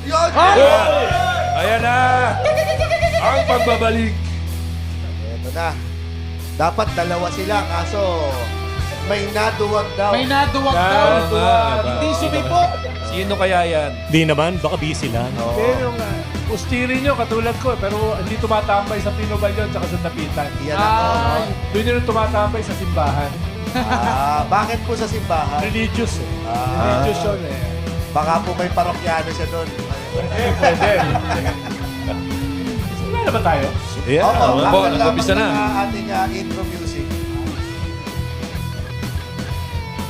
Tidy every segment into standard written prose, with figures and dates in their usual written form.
Yun! Ayan na! Ang pagbabalik. Ito na. Dapat dalawa sila, kaso may naduwag daw. May naduwag daw. Naduwag. Hindi sumipot. Sino kaya yan? Di naman, baka busy lang. Pero yung ustiri nyo, katulad ko, pero hindi tumatambay sa Pinobalyon tsaka sa Dapitan. Yan ako. Doon yun ang tumatambay sa simbahan. Bakit po sa simbahan? Religious eh. Religious yun eh. Baka po may parokyano siya doon. Pwede. Wala na ba tayo? Yeah. Opo, Opo, bakit nag-umpisa lamang na. ng ating intro music.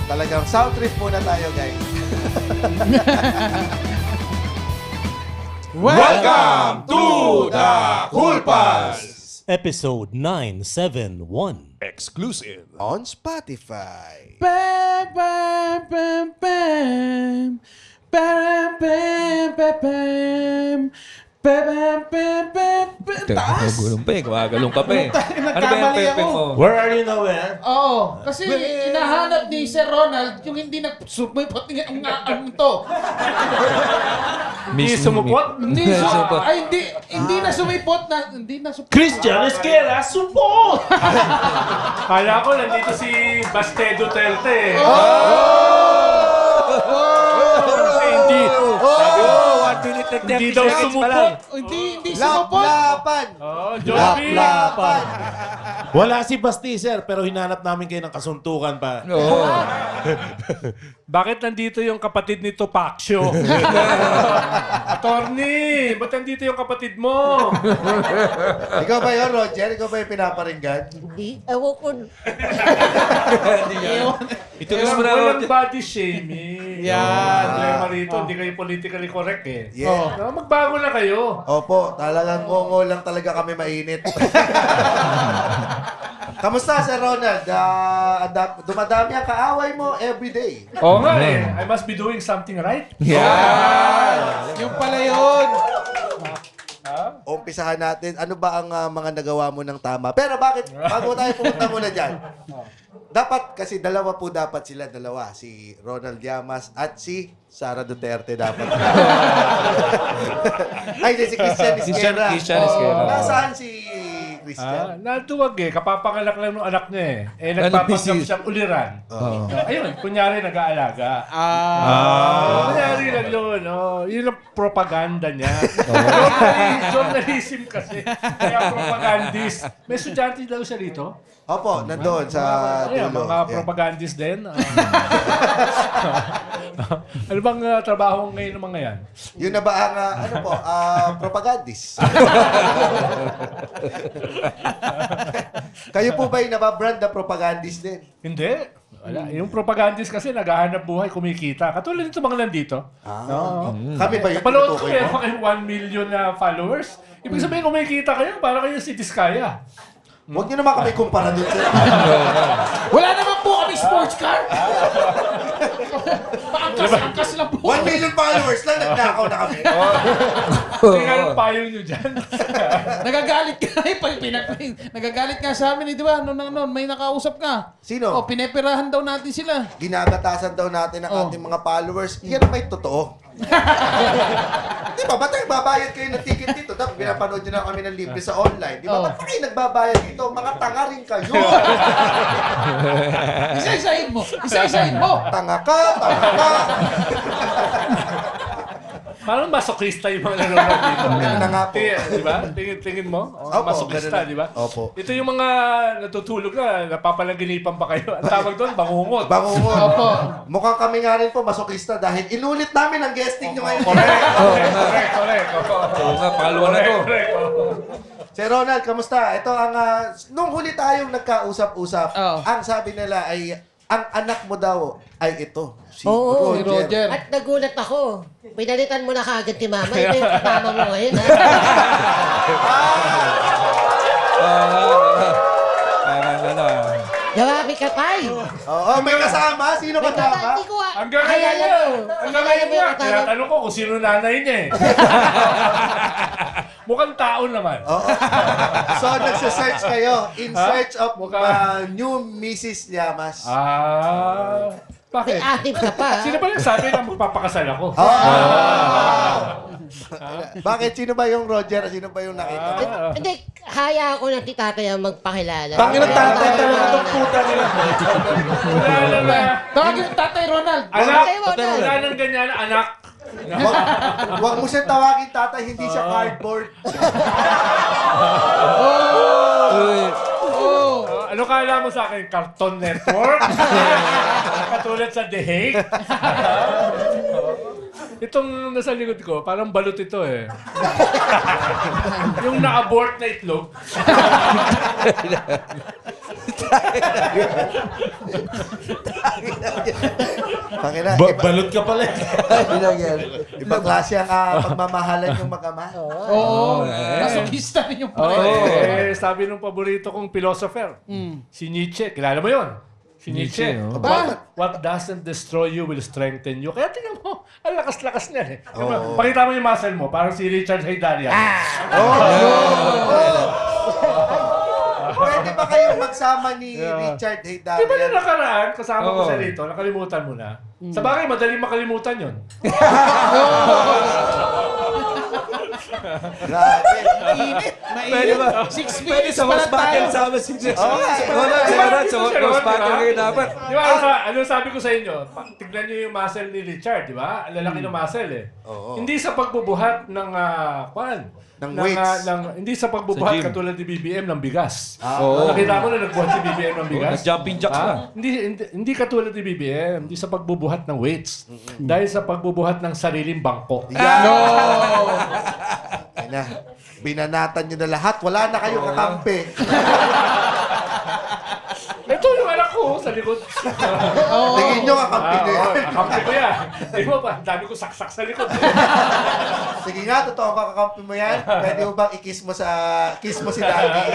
Talagang sound trip muna tayo, guys. Welcome to the Cool Pals! Episode 971. Exclusive. On Spotify. Bam, bam, bam, bam. Bam, bam, bam, bam. Bam, bam, bam, bam. Taas! Gulong pa eh. Gumagalong ka pa eh. Ano ba yung Nagkamali pepe ako. mo? Where are you now, where? Oo, kasi inahanap ni Sir Ronald yung hindi nagsumipot ng ang to. Hindi sumupot? Hindi Sumipot. ay hindi na sumipot na hindi na sumipot. Christian Esquera, support! Kala ko nandito si Baste Duterte eh. Kasi hindi. Sabi ko, 1 minute and 30 Hindi daw seconds pa sumupot. lang. Hindi sumipot. Laplapan! Joby! Laplapan! Wala si Basti, sir, pero hinanap namin kayo ng kasuntukan pa. Oo. Bakit nandito yung kapatid ni Topaccio? Attorney, ba't nandito yung kapatid mo? Ikaw ba yun, Roger? Ikaw ba yung pinaparinggan? Hindi, ewan ko. Ito mo na walang body shaming. Yan. Problema rito, hindi kayo politically correct eh. Yeah. No, magbago na kayo. Opo, talagang ngongo lang talaga kami mainit. Kamusta, Sir Ronald? Dumadami ang kaaway mo everyday. Oo nga eh. I must be doing something right. Yung pala yun. Umpisahan natin, ano ba ang mga nagawa mo ng tama? Pero bakit, bago tayo pumunta muna dyan, dapat, kasi dalawa po dapat sila, dalawa. Si Ronald Llamas at si Sara Duterte dapat. Ay, di, si Christian Esquera. Christian Esquera. Nasaan si Christian? Naduwag eh. Kapapanganak lang ng anak niya eh. Nagpapanggap siyang uliran. Ayun, kunyari nag-aalaga. Kunyari lang yun. Yun ang propaganda niya. Journalism kasi. Kaya propagandist. May estudyante daw siya rito. Opo, nandoon sa Ayan, dulo. mga propagandist din. Ano bang trabaho ngayon ng mga yan? Yun na ba ang, propagandist? Kayo po ba yung nababrand na propagandist din? Hindi. Wala. Yung propagandist kasi naghahanap buhay, kumikita. Katulad nito mga nandito. Kami ba yung Panood ko tinutukoy meron mo? kayong 1 million na followers. Ibig sabihin kumikita kayo, para kayo si Diskaya. Huwag niyo naman kami kumpara dun sir. Wala naman po kami sports car. Paangkas lang po. 1 million followers lang, nagnakaw na kami. Hindi nga yung payo nyo dyan. Nagagalit ka Nagagalit nga sa amin, di ba? Noon, may nakausap ka. Sino? O, pineperahan daw natin sila. Ginagatasan daw natin ang ating mga followers. Yan ang may totoo. Di ba? Ba't nagbabayad kayo ng ticket dito? Dapat pinapanood nyo na kami ng libre sa online. Di ba? Ba't kayo nagbabayad dito? Mga tanga rin kayo. Isa-isahin mo. Isa-isahin mo. Tanga ka, tanga ka. Parang masokrista yung mga nanonood dito. Ganun na nga po. Di ba? Tingin mo? Opo, Masokrista, ganun na. di ba? Opo. Ito yung mga natutulog na, napapalaginipan pa kayo. Ang tawag doon, bangungot. Bangungon. Opo. Mukhang kami nga rin po masokista dahil inulit namin ang guesting nyo ngayon. Correct. Oo nga, pangalawa na to. Correct. Sir Ronald, kamusta? Ito ang, nung huli tayong nagkausap-usap, Oo. ang sabi nila ay, ang anak mo daw ay ito, si Oo, Si Roger. At nagulat ako. Pinalitan mo na kagad ni Mama. Ito yung kasama mo ngayon, ha? Parang ano. Jawabi ka, Tay. Oo, may kasama? Sino kasama? Hindi ko Hanggang ngayon alam yan. mo. Hanggang ngayon Alam mo, yan. Tinatanong ko kung sino nanay niya eh. Mukhang tao naman. Oo. So, nagsa-search kayo in search of Mukha- new Mrs. Llamas. Bakit? May atib ka pa, ha? Sino pa nagsabi na magpapakasal ako? Ah! Bakit? Sino ba yung Roger? Sino ba yung nakita mo? Hindi, haya ako ng tatay ang magpakilala. Tangin ng tatay talaga itong puta nila. Wala na. Tawagin yung tatay Ronald. Anak! Tatay mo na. Wala nang ganyan, anak. Huwag mo siyang tawagin tatay, hindi siya cardboard. Ano kala mo sa akin? Cartoon Network? Katulad sa The Hague? Itong nasa likod ko, parang balot ito eh. Yung na-abort na itlog. Pakina, Balot ka pala. ibang klase ang pagmamahalan yung mag-ama. Oo. Masokista rin yung pare. Sabi nung paborito kong philosopher, si Nietzsche. Kilala mo yon? Si Nietzsche. What doesn't destroy you will strengthen you. Kaya tingnan mo, ang lakas-lakas niya eh. Pakita mo yung muscle mo, parang si Richard Haydarian. Pwede ba kayong magsama ni Richard Di ba na Haydarian? nakaraan, kasama ko siya rito, nakalimutan mo na. Sa bagay, madaling makalimutan yon. Grabe. Pwede ba? 6 Pwede minutes sa pa Rose lang tayo. Battle sama si Jess. Oo nga. Sa Rose Battle kayo dapat. Di ba, ano sabi ko sa inyo? Tignan niyo yung muscle ni Richard, di ba? Ang lalaki ng muscle eh. Hindi sa pagbubuhat ng, Ng weights. hindi sa pagbubuhat Sa gym. katulad ni BBM ng bigas. Oo. Nakita mo na nagbuhat si BBM ng bigas? Nag-jumping jacks Ha? na. Hindi katulad ni BBM. Hindi sa pagbubuhat ng weights. Dahil sa pagbubuhat ng sariling bangko. Ay na. Binanatan nyo na lahat. Wala na kayong kakampi. Ito yung anak ko sa likod. Tingin nyo kakampi nyo yan. Kakampi ko yan. Di mo ba? Ang dami ko saksak sa likod. Sige nga, totoo ka kakampi mo yan. Pwede mo bang kiss mo si daddy?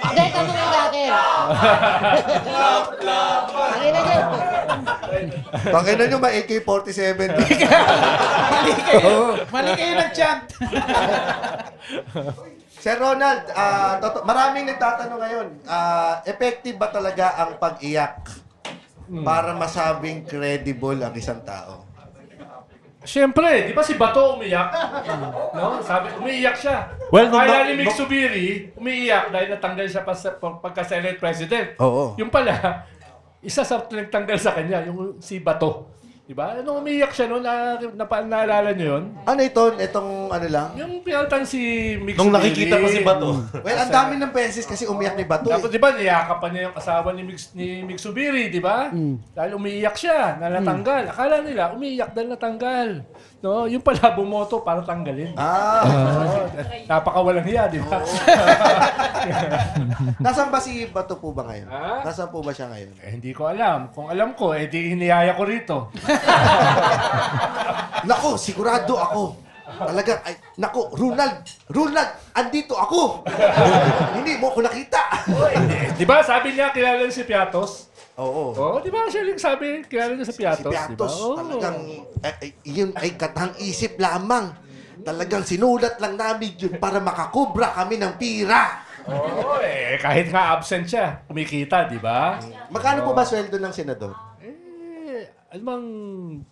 Hindi, tanongin natin. Pakina niyo. Pakina nyo, may AK-47 din. Mali kayo nag-chant. Sir Ronald, maraming nagtatanong ngayon, effective ba talaga ang pag-iyak para masabing credible ang isang tao? Siyempre, di ba si Bato umiyak? No? Sabi, umiiyak siya. Well, Kaya ni Mick Subiri, umiiyak dahil natanggal siya pagka-Senate President. Oo. Yung pala, isa sa nagtanggal sa kanya, yung si Bato. Diba? Nung umiiyak siya noon, naalala niyo yun? Ano ito? Itong ano lang? Yung pinaltan si Mick Nung Subiri. nakikita ko si Bato. Well, ang dami ng beses kasi umiyak ni Bato Tapos eh. di ba, niyakapan niya yung asawa ni Mick Subiri, di ba? Dahil umiiyak siya, na natanggal. Akala nila, umiiyak dahil natanggal. No, yung pala bumoto para tanggalin. Oo, napakawalang hiya, di ba? Nasaan ba si Bato po ba ngayon? Ha? Nasaan po ba siya ngayon? Hindi ko alam. Kung alam ko, di hiniyaya ko rito. Nako, sigurado ako. Talagang, nako, Ronald, andito ako. Hindi mo ako nakita. Di ba, sabi niya, kilala niya si Piatos? Oo. Oo, di ba siya yung sabi, kilala niya si Piatos? Si Piatos, di ba? Oo. talagang, yun ay katang isip lamang. Talagang sinulat lang namin yun para makakubra kami ng pira. Oo, kahit nga absent siya, kumikita, di ba? Magkano po ba sweldo ng senador? Ano bang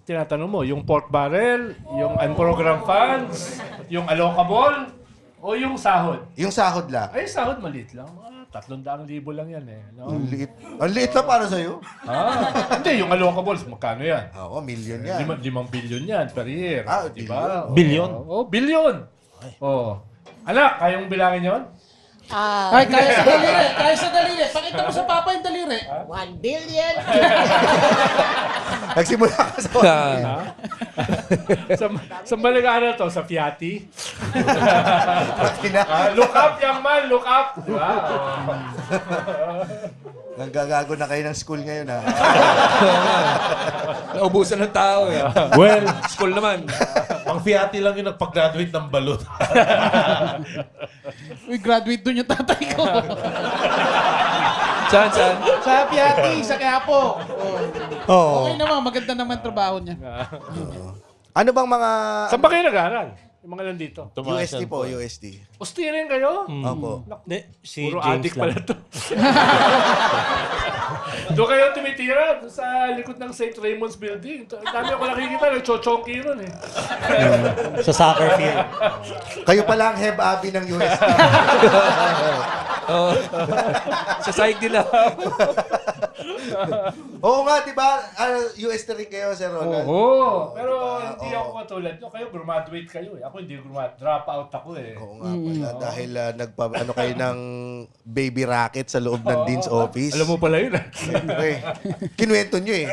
tinatanong mo? Yung pork barrel, yung unprogrammed funds, yung allocable, o yung sahod? Yung sahod lang. Ay, sahod maliit lang. 300,000 lang yan eh. No? Ang liit. Ang liit na para sa'yo. Hindi, yung allocables, magkano yan? Oo, million yan. 5 billion yan per year. Ah, di ba? Billion? Oo, billion. Oh. Anak, kayong bilangin yon? Ay, kaya sa daliri. Kaya sa daliri. Pakita mo sa papa yung daliri. 1 billion. Nagsimula ka sa Sa Malagana to, sa Fiati. Patina. Look up, young man, look up. Diba? Nanggagago na kayo ng school ngayon, ha? Naubusan ng tao eh. Well, School naman. ang Fiati lang yung nagpag-graduate ng balot. Uy, graduate dun yung tatay ko. Saan? Sa Piati, sa Quiapo. Oo. Okay naman, maganda naman trabaho niya. Ano bang mga... Saan ba kayo nag-aaral? Yung mga nandito. USD po, USD. Usti rin kayo? Opo. Hindi, si Puro James addict lang. pala to. Doon kayo tumitira doon sa likod ng St. Raymond's Building. Ang dami ako nakikita, nagchochonki ron eh. Sa soccer field. Kayo pala ang Heb Abi ng USD. Oo. Sa side nila. Oo nga, di ba? USD rin kayo, Sir Ronald. Oo. Pero hindi ako katulad nyo. Kayo, graduate kayo eh. Ako hindi graduate. Drop out ako eh. Oo nga pala. Dahil ano kayo ng baby racket sa loob ng Dean's office. Alam mo pala yun ah. Siyempre. Kinuwento nyo eh.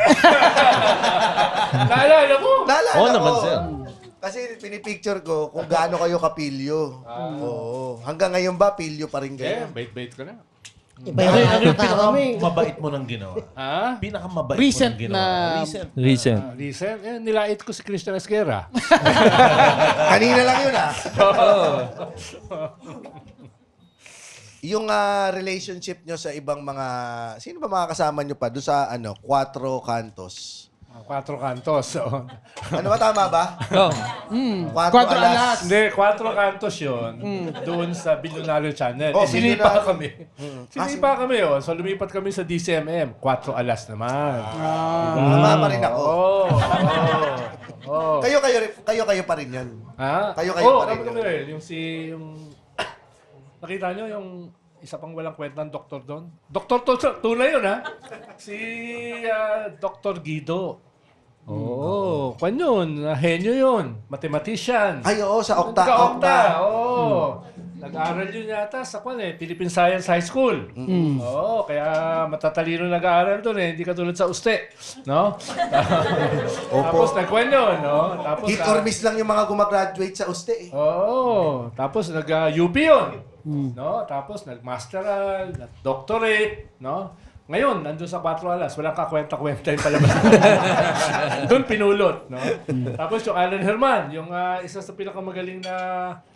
Naalala mo? Naalala Oo ko. naman, sir. Kasi pinipicture ko kung gaano kayo kapilyo. Oo. Hanggang ngayon ba, pilyo pa rin Eh, kayo? bait-bait ko na. Iba Ano yung yung tama mo eh. pinakamabait mo nang ginawa? Ha? Pinakamabait Recent mo nang ginawa? na- Recent. Recent. Recent? Eh, nilait ko si Christian Esguerra. Kanina lang yun ah. Yung relationship nyo sa ibang mga... Sino ba mga kasama nyo pa? Doon sa Cuatro Cantos. 4 Cantos. So. Ano ba, tama ba? Oh. Quatro alas. Hindi, 4 Cantos yun. Doon sa Billionaire Channel. Oh, eh, sinipa Billionaire. kami. Sinipa kami oh. So lumipat kami sa DCMM. 4 alas naman. Tama pa rin ako. Oh. Kayo pa rin yan. Ha? Kayo oh, pa rin kami yun. rin. Yung nakita nyo yung isa pang walang kwentang doktor doon? Doktor tunay yun ha? Si Dr. Guido. Oo. Kwan yun. Henyo yun. Mathematician. Ay, oo, sa Okta. Okta. Oo. Nag-aaral yun yata sa Philippine Science High School. Oo, kaya matatalino nag-aaral doon eh. Hindi katulad sa uste. No? Tapos nagkwan yun, no? Tapos, Hit or miss lang yung mga gumagraduate sa USTE eh. Oo. Tapos nag-UP yun. No? Tapos nag-masteral, nag-doctorate, no? Ngayon, nandun sa 4 alas, walang kakwenta-kwenta yung palabas. Doon pinulot, no? Tapos yung Alan Herman, yung isa sa pinakamagaling na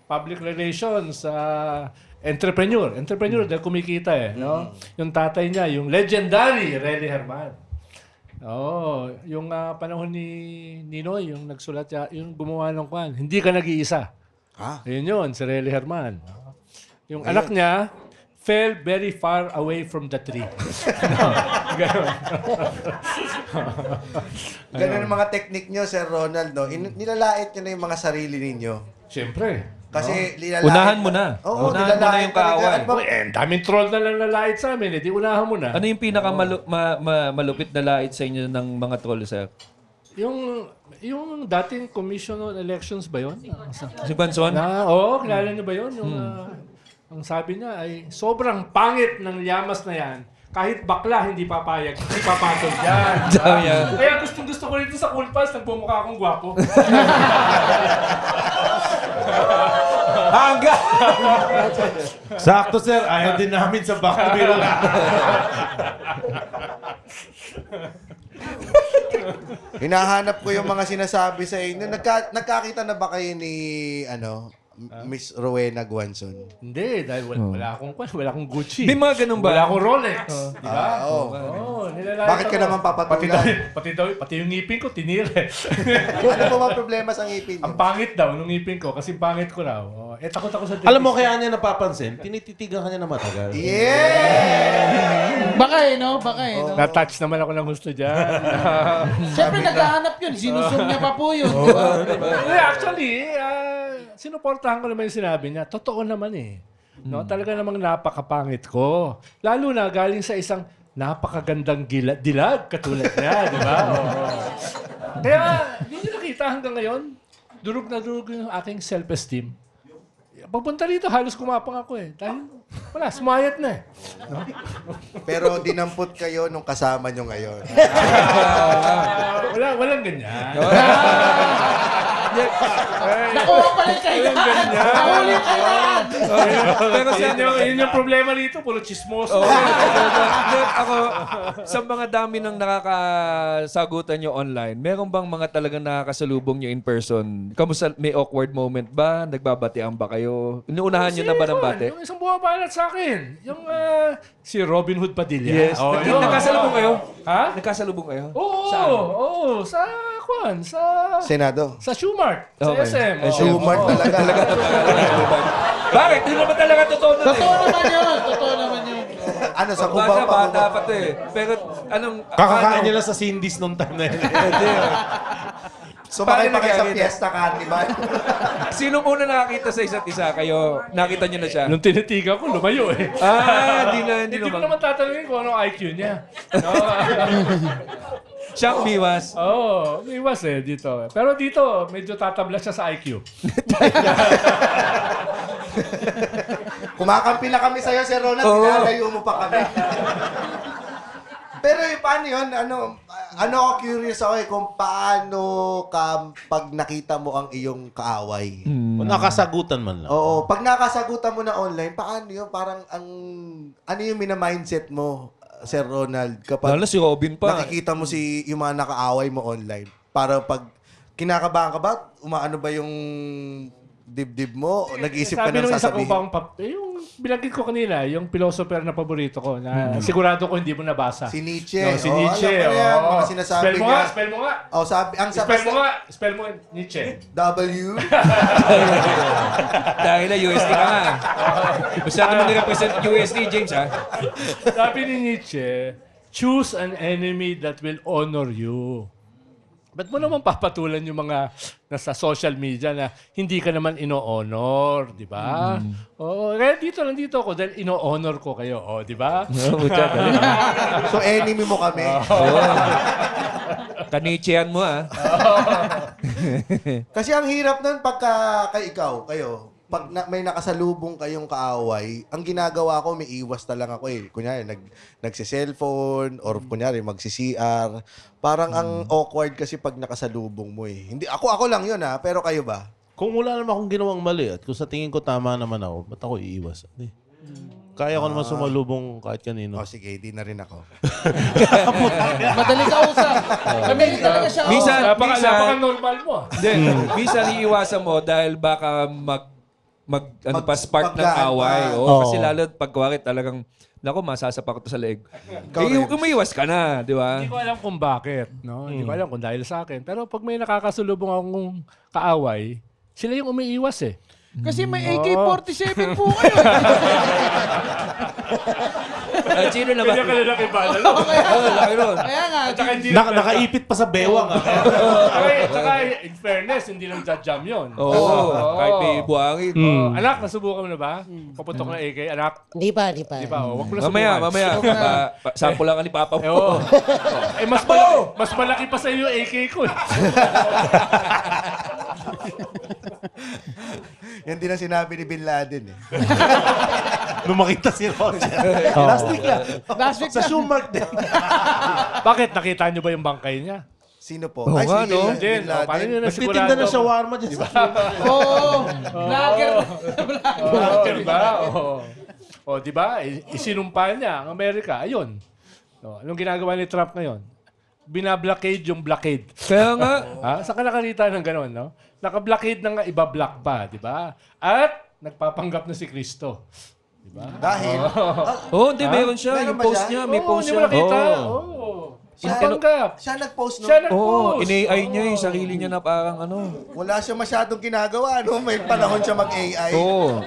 public relations entrepreneur. Entrepreneur dahil kumikita eh, no? Yung tatay niya, yung legendary Relly Herman. Oo, yung panahon ni Ninoy, yung nagsulat niya, yung gumawa ng kwan, hindi ka nag-iisa. Yun yun, si Relly Herman. Yung anak niya, fell very far away from the tree. Ganon. Ganun ang mga technique nyo, Sir Ronald, no? Nilalait nyo na yung mga sarili ninyo. Siyempre. Kasi nilalait... Unahan mo na. Oo, Unahan mo na yung kaaway. Ano ba- Daming troll na lang nalait sa amin. Di unahan mo na. Ano yung pinakamalupit na lait sa inyo ng mga troll, sir? Yung dating Commission on Elections ba yun? Si Banson? Oo, kilala niyo ba yun? Yung, ang sabi niya ay, sobrang pangit ng Llamas na yan. Kahit bakla, hindi papayag. Hindi papatol yan. Dami yan. Kaya gusto ko rito sa Cool Pals, nagpumukha akong gwapo. Hangga! Sakto, sir. Ayaw din namin sa back to biro. Hinahanap ko yung mga sinasabi sa inyo. Nagkakita na ba kayo ni, Miss Rowena Guanzon? Hindi, dahil wala akong Gucci. May mga ganun ba? Wala akong Rolex. Di ba? Oo. Nilalait Bakit ka ako. naman papatulan? Pati yung ngipin ko, tinire. Ano po mga problema sa ngipin Ang niyo? pangit daw nung ngipin ko, kasi pangit ko raw. Takot ako sa dentist. Alam mo kaya niya napapansin, tinititigan ka niya na matagal. Yeah! Baka eh, no? Baka eh, no? Na-touch naman ako ng gusto dyan. Siyempre, naghahanap yun. Sinusum niya pa po yun. Di ba? Hindi, actually, sinuportahan ko naman yung sinabi niya. Totoo naman eh. No? Talaga namang napakapangit ko. Lalo na galing sa isang napakagandang dilag katulad niya, di ba? Oo. Kaya, hindi niyo nakita hanggang ngayon, durog na durog yung aking self-esteem. Pagpunta rito, halos kumapang ako eh. Dahil, wala, sumayat na eh. Pero dinampot kayo nung kasama nyo ngayon. Walang ganyan. Nakuha pala kayo. Walang ganyan. Nahuli ka na. Pero sir, Yun yung problema rito, puro chismoso. ako, sa mga dami ng nakakasagutan nyo online, meron bang mga talagang nakakasalubong nyo in person? Kamusta, may awkward moment ba? Nagbabatian ba kayo? Inuunahan nyo na ba ng bate? Yung isang bumabalat sa akin. Yung si Robin Hood Padilla. Yes. Oh, yun. Nagkasalubong kayo? Ha? Nagkasalubong kayo? Oo. Saan? Oo. Sa Senado. Sa Shoemart. Sa Okay. SM. Shoemart talaga. Bakit? Hindi naman talaga totoo nun Totoo naman yun. Totoo naman yun. Ano, sa Bata, Cubao pa. bata pa to eh. Pero anong... Kakakain nila sa Cindy's nung time na yun. Sumakay pa kayo sa Paano Fiesta Carnival. Sinong una nakakita sa isa't isa? Kayo, nakita nyo na siya? Nung tinitigan ko, lumayo eh. Hindi Hindi ko naman. naman tatanungin kung anong IQ niya. Siya umiwas. Oo, umiwas eh dito. Pero dito, medyo tatabla siya sa IQ. Kumakampi na kami sa'yo, Sir Ronald. Pinalayo mo pa kami. Pero paano yun? Ano ako curious ako kung paano ka pag nakita mo ang iyong kaaway. Kung nakasagutan man lang. Oo, pag nakasagutan mo na online, paano yun? Parang ano yung mina-mindset mo, Sir Ronald, kapag Lalo si Robin pa. nakikita mo yung mga nakaaway mo online? Para pag kinakabahan ka ba, umaano ba yung dibdib mo? Nag-iisip ka Sabi ng nung isa sasabihin? kong yung binanggit ko kanina, yung philosopher na paborito ko, na sigurado ko hindi mo nabasa. Si Nietzsche. No, si Oh, Nietzsche. alam ko yan, oo. mga sinasabi Spell mo niya. nga, spell mo nga. Oh, Spell mo Nietzsche. W. Dahil na USD ka nga. Masyado mo nirepresent USD, James, ha? Sabi ni Nietzsche, choose an enemy that will honor you. Ba't mo naman papatulan yung mga nasa social media na hindi ka naman ino-honor, di ba? Oo, kaya dito ako dahil ino-honor ko kayo, di ba? So, enemy mo kami. Kanichian mo, ha? Kasi ang hirap nun pagka kayo, pag may nakasalubong kayong kaaway, ang ginagawa ko, may iwas na lang ako eh. Kunyari, nagsi-cellphone or kunyari, magsi-CR. Parang ang awkward kasi pag nakasalubong mo eh. Hindi, ako lang yun ha, pero kayo ba? Kung wala naman akong ginawang mali at kung sa tingin ko tama naman ako, ba't ako iiwas? Kaya ko naman sumalubong kahit kanino. O sige, di na rin ako. Madali ka usap. Kami talaga siya. Minsan, Napaka-normal mo. Hindi. Minsan iiwasan mo dahil baka spark ng maggaan away. pa. Oo, kasi lalo pag kuwari talagang, naku, masasapak ko to sa leeg. Umiiwas ka na, di ba? Hindi ko alam kung bakit. No? Hindi ko alam kung dahil sa akin. Pero pag may nakakasulubong akong kaaway, sila yung umiiwas eh. Kasi may AK-47 po kayo. Sino na ba? Kanya ka na nakibala. No? Laki nun. Kaya nga. Tsaka hindi Nakaipit pa sa bewang. Tsaka in fairness, hindi lang jam yun. Oo, kahit may buhangin. Anak, nasubukan mo na ba? Paputok na AK. Anak, Hindi pa. di ba? Huwag mo na subukan. Mamaya. Sample lang ka ni Papa mo. Oo. Mas malaki pa sa iyo yung AK ko eh. Yan din ang sinabi ni Bin Laden eh. Nung makita si Roger. Last week lang. Last week Sa Shoemart din. Bakit? Nakita niyo ba yung bangkay niya? Sino po? Oo nga, si no? Bin Din. Laden. Paano niyo Nagtitinda ng shawarma dyan sa Shoemart. Oo. Vlogger. Diba? Di ba? Isinumpa niya ang Amerika. Ayun. Anong ginagawa ni Trump ngayon? Binablockade yung blockade. Kaya nga. Saan ka nakakita ng gano'n, no? Naka-blockade na nga, iba-block pa, di ba? At nagpapanggap na si Kristo. Di ba? Dahil, Hindi, meron siya. Meron Yung ba post siya? niya, may post Hindi siya. mo nakita? Oo. Siya panggap. siya nag-post no? Siya Oo, nag-post. in-AI niya yung sarili niya na parang ano. Wala siya masyadong ginagawa, no? May panahon siya mag-AI. Oo.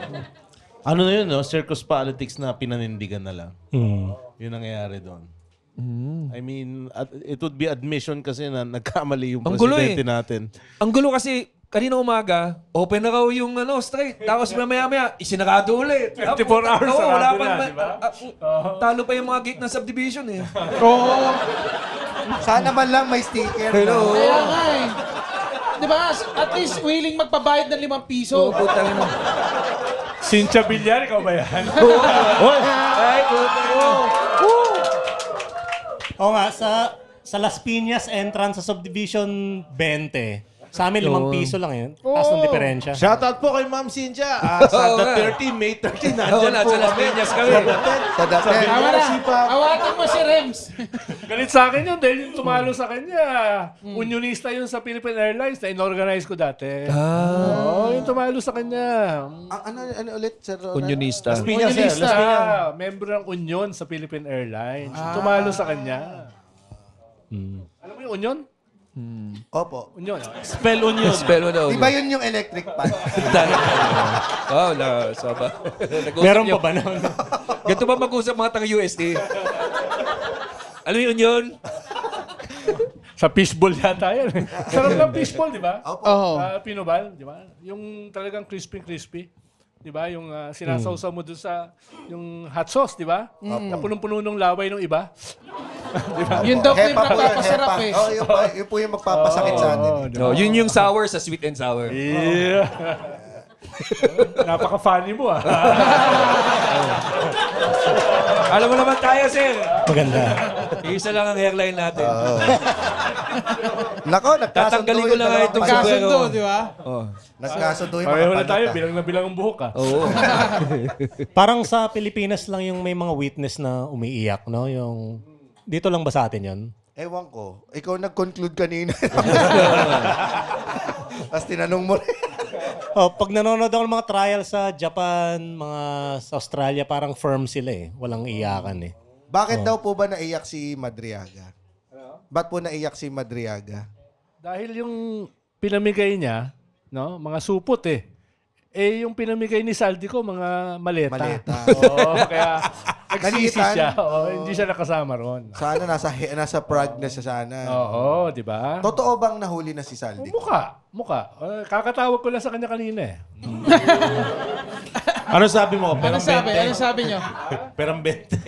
Ano na yun, no? Circus politics na pinanindigan na lang. Yun ang nangyayari doon. I mean, it would be admission kasi na nagkamali yung Ang gulo presidente eh. natin. Ang gulo kasi, kanina umaga, open na raw yung straight. Tapos mamaya-maya, isinarado ulit. 24 hours Oo, wala sarado pang na, di ba? talo pa yung mga gate ng subdivision eh. Sana man lang may sticker. Hello. Kaya nga eh. Di ba? At least willing magpabayad ng 5 piso. Oo, putang ina. Cynthia Villar, ikaw ba yan? Ay, putang ina. Oo nga, sa Las Piñas entrance sa subdivision 20. Sa amin, 5 piso lang yun. Taas ng diferensya. Shoutout po kay Ma'am Cynthia. Sa Oo nga. 30, May 30, Oo, nandyan po nasa Las kami. Piñas kami. Sa dati. Tama na. Awatin mo si Rems. Galit sa akin yun dahil yung tumalo sa kanya. Unionista yun sa Philippine Airlines na inorganize ko dati. Oo, yung tumalo sa kanya. Ano ulit, Sir Ronald? Unionista. Unionista. Member ng Union sa Philippine Airlines. Yung tumalo sa kanya. Alam mo yung Union? Opo. Union. Spell Union. Spell mo daw. Di ba yun yung electric fan? Oh, wala. Saba. Meron pa ba nun? Ganito ba mag-usap mga taga-UST? Ano yun yun? Sa fishball yata yan. Sarap ng fishball, di ba? Opo. Oo. Pinobal, di ba? Yung talagang crispy. Di ba? Yung sinasawsaw mo dun sa yung hot sauce, di ba? Na punong-puno ng laway ng iba. Yun daw po yung Hepa po yun, napapasarap hepa. eh. Oh, yun po yung magpapasakit sa atin. No, yun yung sour sa sweet and sour. Yeah. Napaka-funny mo ah. Alam mo naman tayo, sir. Maganda. Isa lang ang hairline natin. Nako, nagkasundo Tatanggalin ko lang nga itong Magkasundo, sombrero. di ba? Oh. Nagkasundo yung Pareho mga na tayo, panata. bilang na bilang ang buhok ah. Oo. Parang sa Pilipinas lang yung may mga witness na umiiyak, no? Yung dito lang ba sa atin 'yon? Ewan ko. Ikaw nag-conclude kanina. Tapos tinanong mo rin. Oh, pag nanonood ako ng mga trial sa Japan, mga sa Australia, parang firm sila eh. Walang iyakan eh. Bakit daw po ba naiyak si Madriaga? Ba't po naiyak si Madriaga? Dahil yung pinamigay niya, no, mga supot eh. Eh, yung pinamigay ni Saldi ko, mga maleta. Maleta. Oo, kaya nagsisi Nalitan? siya. Oo, hindi siya nakasama ron. Sana nasa Prague na siya sana. Oo, di ba? Totoo bang nahuli na si Saldi? Mukha. Kakatawag ko lang sa kanya kanina eh. Ano sabi mo? Ano sabi? Ano sabi nyo? Perang 20.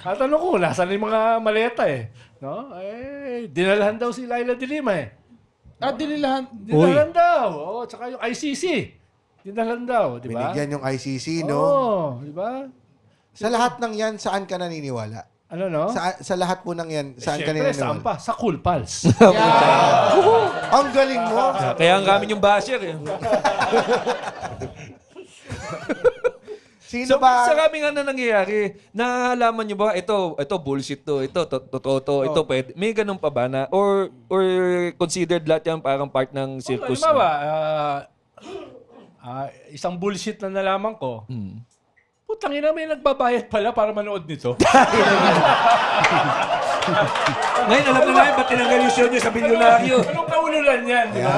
At tanong ko, nasaan yung mga maleta eh? No? Eh, dinalahan daw si Laila de Lima eh. Dinilahan. Dinalahan daw. Oo, tsaka yung ICC. Dinalahan daw, di ba? Binigyan yung ICC, no? Oo, di ba? Sa lahat ng yan, saan ka naniniwala? Ano no? Sa lahat po ng yan, saan ka Siyempre, saan naniniwala? pa? Sa Cool Pals. Ang galing mo! Kaya ang kami yung basher eh. Sino So, ba? sa kami nga na nangyayari, nahalaman nyo ba, ito bullshit to, ito totoo to, ito pwede. May ganun pa ba na, or considered lahat yan parang part ng circus? Halimbawa, isang bullshit na nalaman ko. Putang ina, may nagbabayad pala para manood nito. Ngayon, alam na namin, ba't tinanggal yung show nyo sa bilyonaryo? Anong kaululan yan, di ba?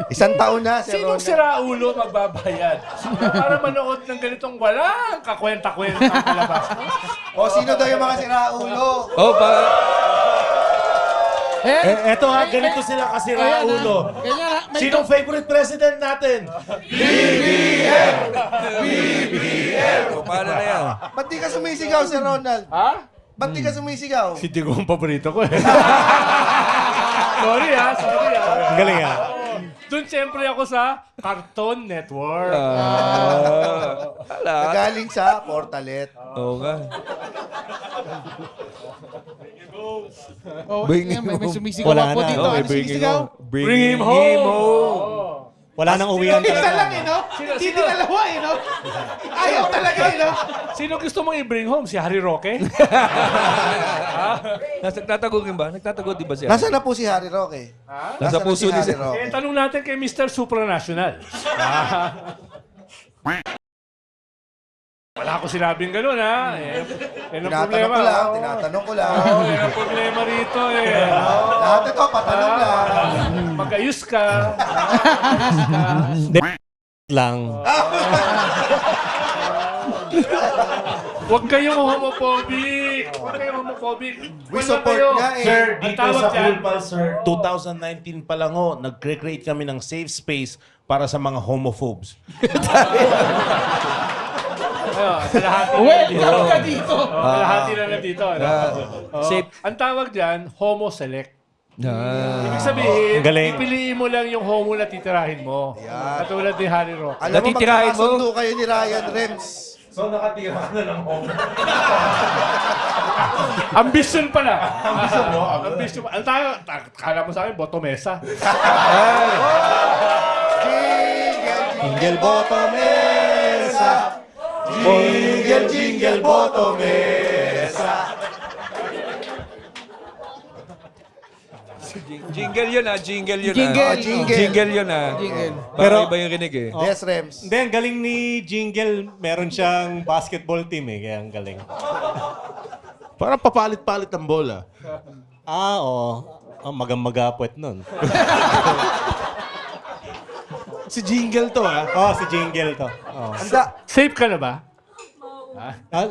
Isang taon na, Sir Sinong Ronald. siraulo magbabayad? Para manood ng ganitong walang kakwenta-kwenta ang palabas. O, sino daw yung mga siraulo? Oh, Eto nga, ganito sila kasira ulo. Ganyan ha. May Sinong favorite president natin? oh, paano na yan? Ba't di ka sumisigaw, Sir Ronald? Ha? Ba't di ka sumisigaw? Si Digo ang paborito ko eh. sorry ah. Ang galing ah. Doon siyempre ako sa Cartoon Network. Hala. Nagaling sa Portalet. Oo nga. Oh, Bring yan, him may home. sumisigaw Wala ako na. dito. Oh, Ano bring him sumisigaw? home. Bring him home! Wala nang uwian Isa talaga. lang eh, no? Hindi dalawa eh, no? Ayaw talaga eh, no? Sino gusto mong i-bring home? Si Harry Roque? Nagtatagod ba? Nagtatagod di ba siya? Nasaan na po si Harry Roque? Nasa Nasaan na puso si ni Harry Sir. Roque? Eh, tanong natin kay Mr. Supranational. Wala ako sinabing gano'n, ha? Eh, yan ang problema. Tinatanong ko lang. Oo, yan ang problema rito, eh. Lahat ito, patanong lang. Mag-ayos ka. Lang. Huwag kayong homophobic. Huwag kayong homophobic. We Wala support kayo. nga eh. Sir, Ang dito tawag sa dyan, Cool Pals, sir, 2019 pa lang nag-create kami ng safe space para sa mga homophobes. kalahati na Well, dito. ka dito. Kalahati na dito. Ano? Safe. Ang tawag dyan, homo select. Ah. Ibig sabihin, Ang galing. pipiliin mo lang yung homo na titirahin mo. Katulad ni Harry Roque. Alam mo, Natitirahin mo? magkakasundo kayo ni Ryan Rems. So nakatira ka na ng homo. Ambition pala. Ambition mo? Ambition. Ang tayo, kala mo sa akin, botomesa. Jingle boto mesa. Jingle boto mesa. Jingle yun ah, jingle yun Jingle. ah. Jingle. Jingle yun ah. Jingle. Pero Pero- iba yung rinig eh. Yes, Rems. Hindi, ang galing ni Jingle. Meron siyang basketball team eh. Kaya ang galing. Parang papalit-palit ang bola. Oo. Magamagapwet nun. Si Jingle to, ha? Si Jingle to. Oh. Safe ka na ba?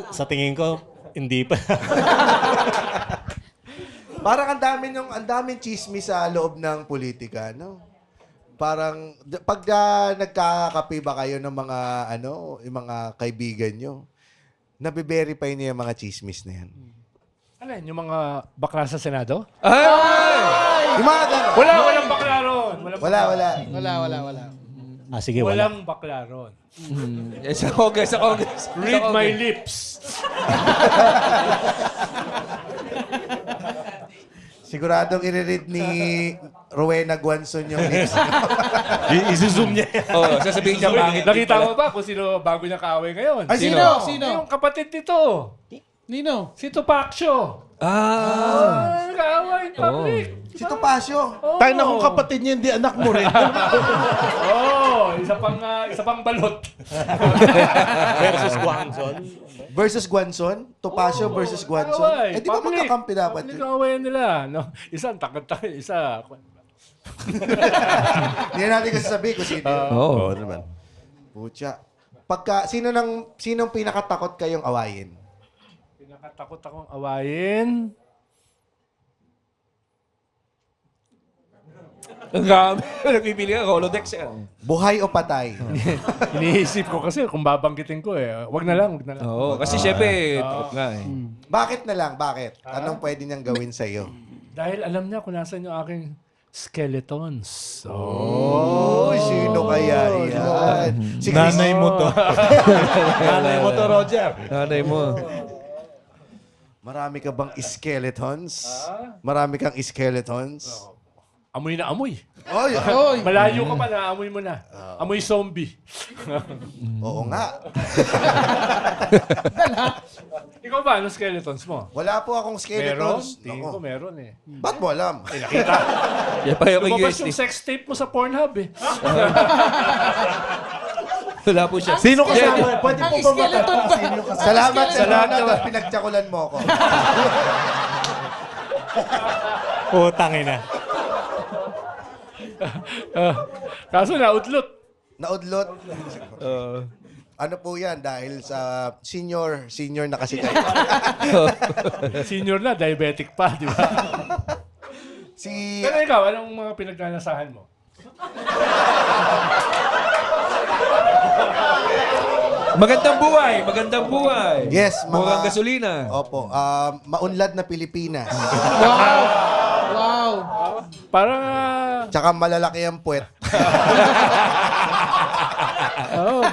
Sa tingin ko, hindi pa. Parang ang daming chismis sa loob ng politika, no? Parang pag nagkakape ba kayo ng mga yung mga kaibigan nyo, nabe-verify niyo yung mga chismis na yan. Ano yun, yung mga bakla sa Senado? Yung mga ganun. Walang bakla ron. Wala. Sige, wala. Walang bakla ron. Sa Congress. Read my lips. Siguradong i-read ni Rowena Guanzon yung lips. Isi-zoom niya. Oh, sasabihin niya pangit. Nakita mo ba kung sino bago niya kaaway ngayon? Ay, Sino? Yung kapatid nito. Nino? Si Tupaccio. Nag-aaway in public. Si Topacio. Tayo na kung kapatid niya, hindi anak mo rin. Isa pang balot. Versus Guangzon. Versus Guanzon? Topacio versus Guanzon? Away, Di ba public. magkakampi dapat Public yun? ang awayan nila. No? Isa, takot-takot. Isa. Hindi natin kasi sabihin kung sino yun. Oo. naman. Pucha. Sinong pinakatakot kayong awayin? Pinakatakot akong awayin. Ang dami. Nagpipili ka, Rolodex yan. Buhay o patay? Iniisip ko kasi kung babanggitin ko eh. Wag na lang. Oo, kasi syempre, takot nga eh. Bakit na lang? Bakit? Anong pwede niyang gawin sa'yo? Dahil alam niya kung nasan yung aking skeletons. Oh, sino kaya yan? Si Nanay mo to. Nanay mo to, Roger. Nanay mo. Marami ka bang skeletons? Marami kang skeletons? Amoy na amoy. Oy, Malayo ka pa na, amoy mo na. Amoy zombie. oo nga. Ikaw ba, ano skeletons mo? Wala po akong Meron? skeletons. Tingin ko Nako. meron eh. Ba't mo alam? Nakita. Yan pa yung Lumabas USD. yung sex tape mo sa Pornhub eh. Wala po siya. Sino kasama? Pwede Ang po ba skeleton ba? Salamat sa Salamat mga naman. pinagtsakulan mo ako. Utangin na. Kaso naudlot. Naudlot. Ano po yan? Dahil sa senior na kasi tayo. Senior na, diabetic pa, di ba? Si... Pero ikaw, anong mga pinagnanasahan mo? Magandang buhay, magandang buhay. Yes, mga... Murang gasolina. Opo. Maunlad na Pilipinas. Wow. Parang, Tsaka malalaki ang puwet.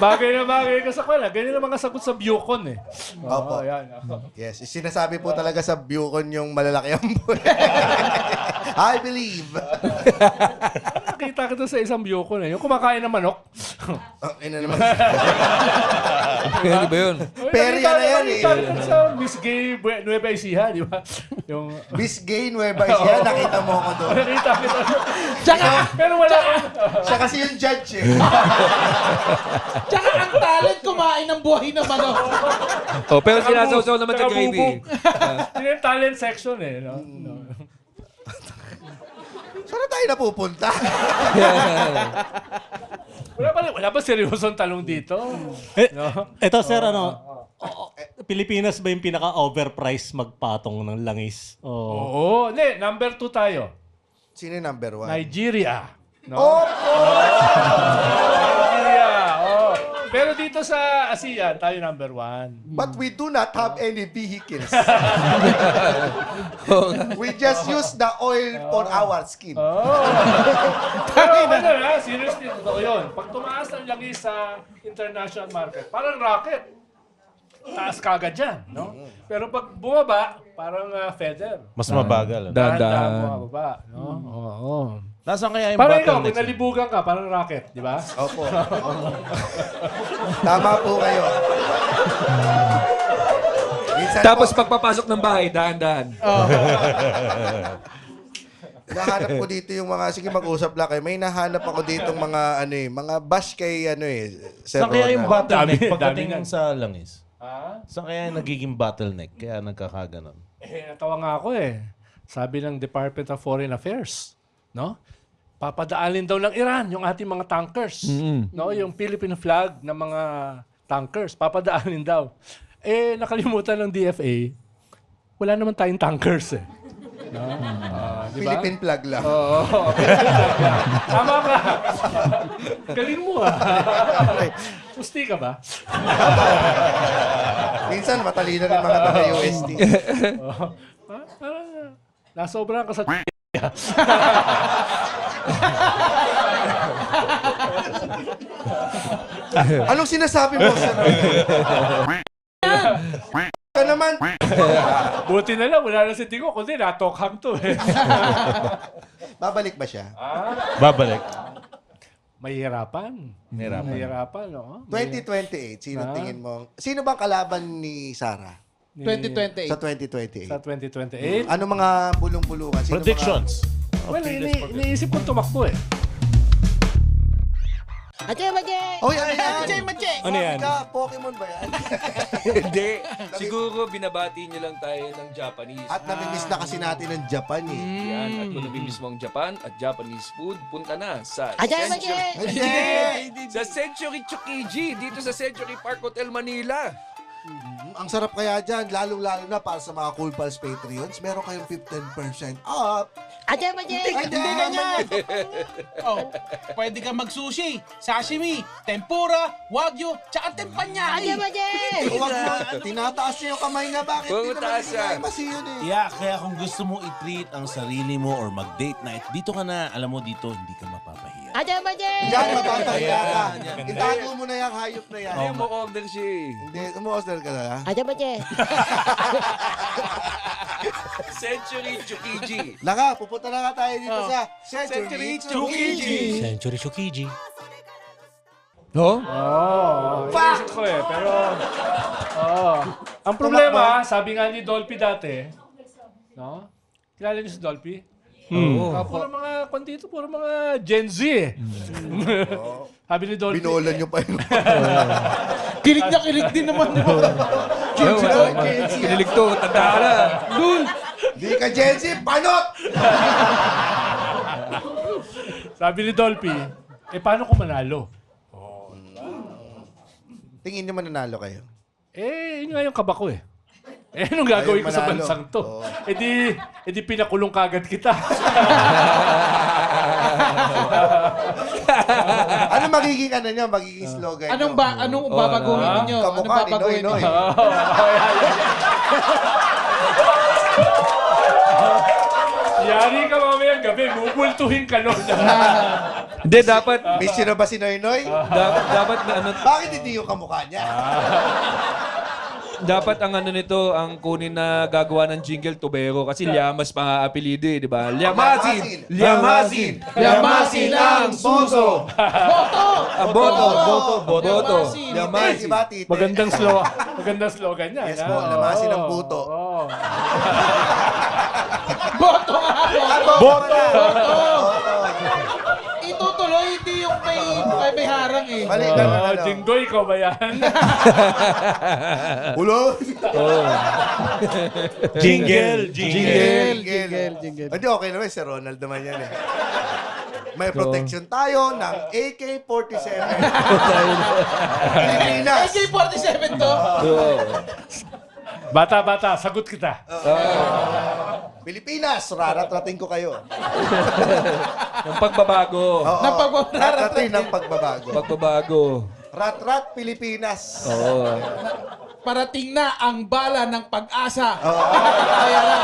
bagay na bagay ka sa kwala. Ganyan ang mga sagot sa Bucon eh. Opo. Yan. Yes, sinasabi po talaga sa Bucon yung malalaki ang puwet. I believe. Nakita kita sa isang Bucon eh. Yung kumakain ng manok. Ina naman. Di ba yun? Perya na yan eh. Nakita kita sa Miss Gay Nueva Ecija, di ba? Yung... Miss Gay Nueva Ecija, nakita mo ako doon. Nakita kita. Tsaka, Pero wala kang... Siya kasi yung judge eh. tsaka ang talent kumain ng buhay na manok. Oh, pero sinasawsaw naman sa Tsaka gravy. bubog. Yun yung talent section eh. No? Saan na tayo napupunta? Wala pa seryosong talong dito. No? Ito, sir, Pilipinas ba yung pinaka-overpriced magpatong ng langis? Oo. Hindi, number 2 tayo. Sino yung number 1? Nigeria. No? Opo! Nigeria. Oh. Pero dito sa ASEAN, tayo number 1. But we do not have any vehicles. We just use the oil for our skin. Pero ano na, seriously, totoo yun. Pag tumaas ang langis sa international market, parang rocket. Taas kagad dyan, no? Pero pag bumaba, parang feather. Mas mabagal. Dahan-dahan. Bumaba, no? Oo. Nasaan kaya yung Parang ikaw, bottleneck? kung nalibugan ka, parang rocket, di ba? Opo. Tama po kayo. Minsan Tapos po, pagpapasok ng bahay, dahan-dahan. nahanap ko dito yung mga, sige mag-usap lang kayo. May nahanap ako dito mga, mga bash kay, Sir Saan kaya yung Ronald. bottleneck Dami pagdating yan. sa langis? Ha? Saan kaya yung nagiging bottleneck? Kaya nagkakaganon? Natawa nga ako eh. Sabi ng Department of Foreign Affairs, no? Papadaanin daw ng Iran yung ating mga tankers. No, yung Philippine flag ng mga tankers, papadaanin daw. Nakalimutan ng DFA, wala naman tayong tankers eh. No? Diba? Philippine flag lang. Oo. Tama ka. Galing mo ah. Pusti ka ba? Minsan matalino rin mga taga-UST. Nasobrahan ka sa Anong sinasabi mo sa ka naman? Buti na lang, wala na si Tigo, kundi natokhang to eh. Babalik ba siya? Babalik. Mahihirapan. Mahihirapan, no? 2028, sino tingin mo? Sino bang kalaban ni Sarah 2028. sa 2028? Sa 2028? Ano mga bulong-bulungan? Sino Predictions. Well, iniisip ko tumakbo eh. Ajay, Majay! Oh, yan, Majay, Majay! Ano yan? Pokemon ba yan? Hindi. Siguro binabati niyo lang tayo ng Japanese. At namimiss na kasi natin ng Japan eh. Yan. At kung nabimiss mo ang Japan at Japanese food, punta na sa Ajay, Majay! Sa Century Chukiji, dito sa Century Park Hotel Manila. Ang sarap kaya dyan, lalong-lalo na para sa mga Cool Pals Patreons, meron kayong 15% off. Ajay, Majay! Hindi ganyan. Pwede ka mag-sushi, sashimi, tempura, wagyu, tsaka Ajay, teppanyaki. Majay! Huwag mo, tinataas niyo yung kamay na bakit Huwag di mo naman taasan. privacy yun eh. Yeah, kaya kung gusto mo i-treat ang sarili mo or mag-date night, dito ka na. Alam mo, dito hindi ka mapapahiya. Ajay, Majay! Diyan, mapapahiya ka. Itago mo na yan, hayop na yan. Hindi mo order siya eh. Hindi, umu-order ka na. Ajay, Majay! Century Chukiji. Naka, pupunta na nga tayo dito sa Century Chukiji. Century Shukiji. No? Iniisip ko eh, pero... Ang problema, sabi nga ni Dolphy dati, no? Kilala niyo si Dolphy? Puro mga, dito, puro mga Gen Z eh. Sabi ni Dolphy. Binolan nyo pa yun. Kilig na kilig din naman. Kinilig to, tanda ka na. Dun! Di ka Gen Z, panot! Sabi ni Dolphy, paano ko manalo? Tingin nyo mananalo kayo. Yun nga yung kaba ko eh. Anong gagawin ko sa manalo. bansang to? Oo. Di pinakulong kagad kita. Ano magiging ano nyo? Magiging slogan nyo? Anong babaguhin ninyo? Anong Kamukha ni babaguhin Noy ninyo? Yari ka mamayang gabi, bubultuhin ka nun. Hindi, dapat... Miss nyo na ba si Noy Noy? dapat na ano... Bakit hindi yung kamukha niya? Dapat ang ano nito, ang kunin na gagawa ng jingle, tubero. Kasi Llamas pa nga apelido eh, di ba? Llamasin! Llamasin! Llamasin ang puso! Boto! Boto! Titi, ba, titi? Magandang slogan niya. Yes po, lamasin ang puto. Boto nga! Boto! Itutuloy, hindi yung may harang eh. Mali ka na. Jinggoy ko ba yan? Ulo? Jingle. Hindi, okay naman. Si Ronald naman yan eh. May protection tayo ng AK-47. Pilipinas. AK-47 to. Bata, sagot kita. Pilipinas, raratratin ko kayo. Yung pagbabago. Oo, Ng pagbabago. raratratin ng pagbabago. Pagbabago. Rat-rat, Pilipinas. Oo. Parating na ang bala ng pag-asa. Ayan na.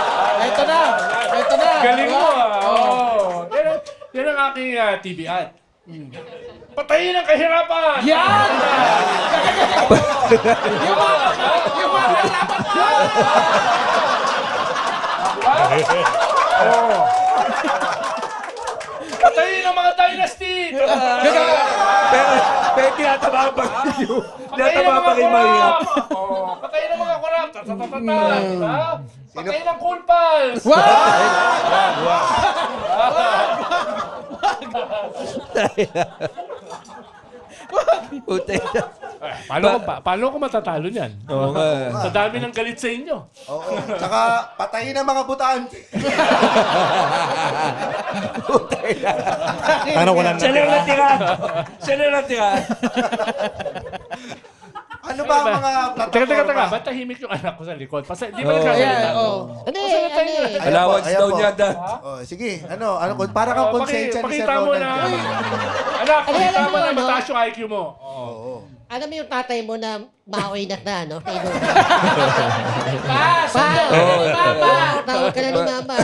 Ito na. Galing mo ah. Yan ang aking TV ad. Patayin ang kahirapan! Yan! Yung mga kalaban mo! Patayin ang mga dynasty! Pero tinatama pa kayo. Patayin ang mga korap! Patayin ang mga korap! Diba? Patayin ang cool pals! Puta. Paano ko matatalo niyan? Oo nga. Sa dami ng galit sa inyo. Oo. Tsaka patayin ang mga butante. Ano, walang Siya lang natira. Siya lang natira. Ano ba ang mga Teka. plataforma? Ba't tahimik yung anak ko sa likod? Di ba nagsasalita? Ano Allowance Ayan daw po. niya, Dad. Oh, sige, para kang konsensya ni Sir Pakita mo Ronald. na. yan. Anak, pakita alam mo mo, na ano? mataas yung IQ mo. Alam mo yung tatay mo na maoinat na, no? Pa! Tawag ka na ni mama.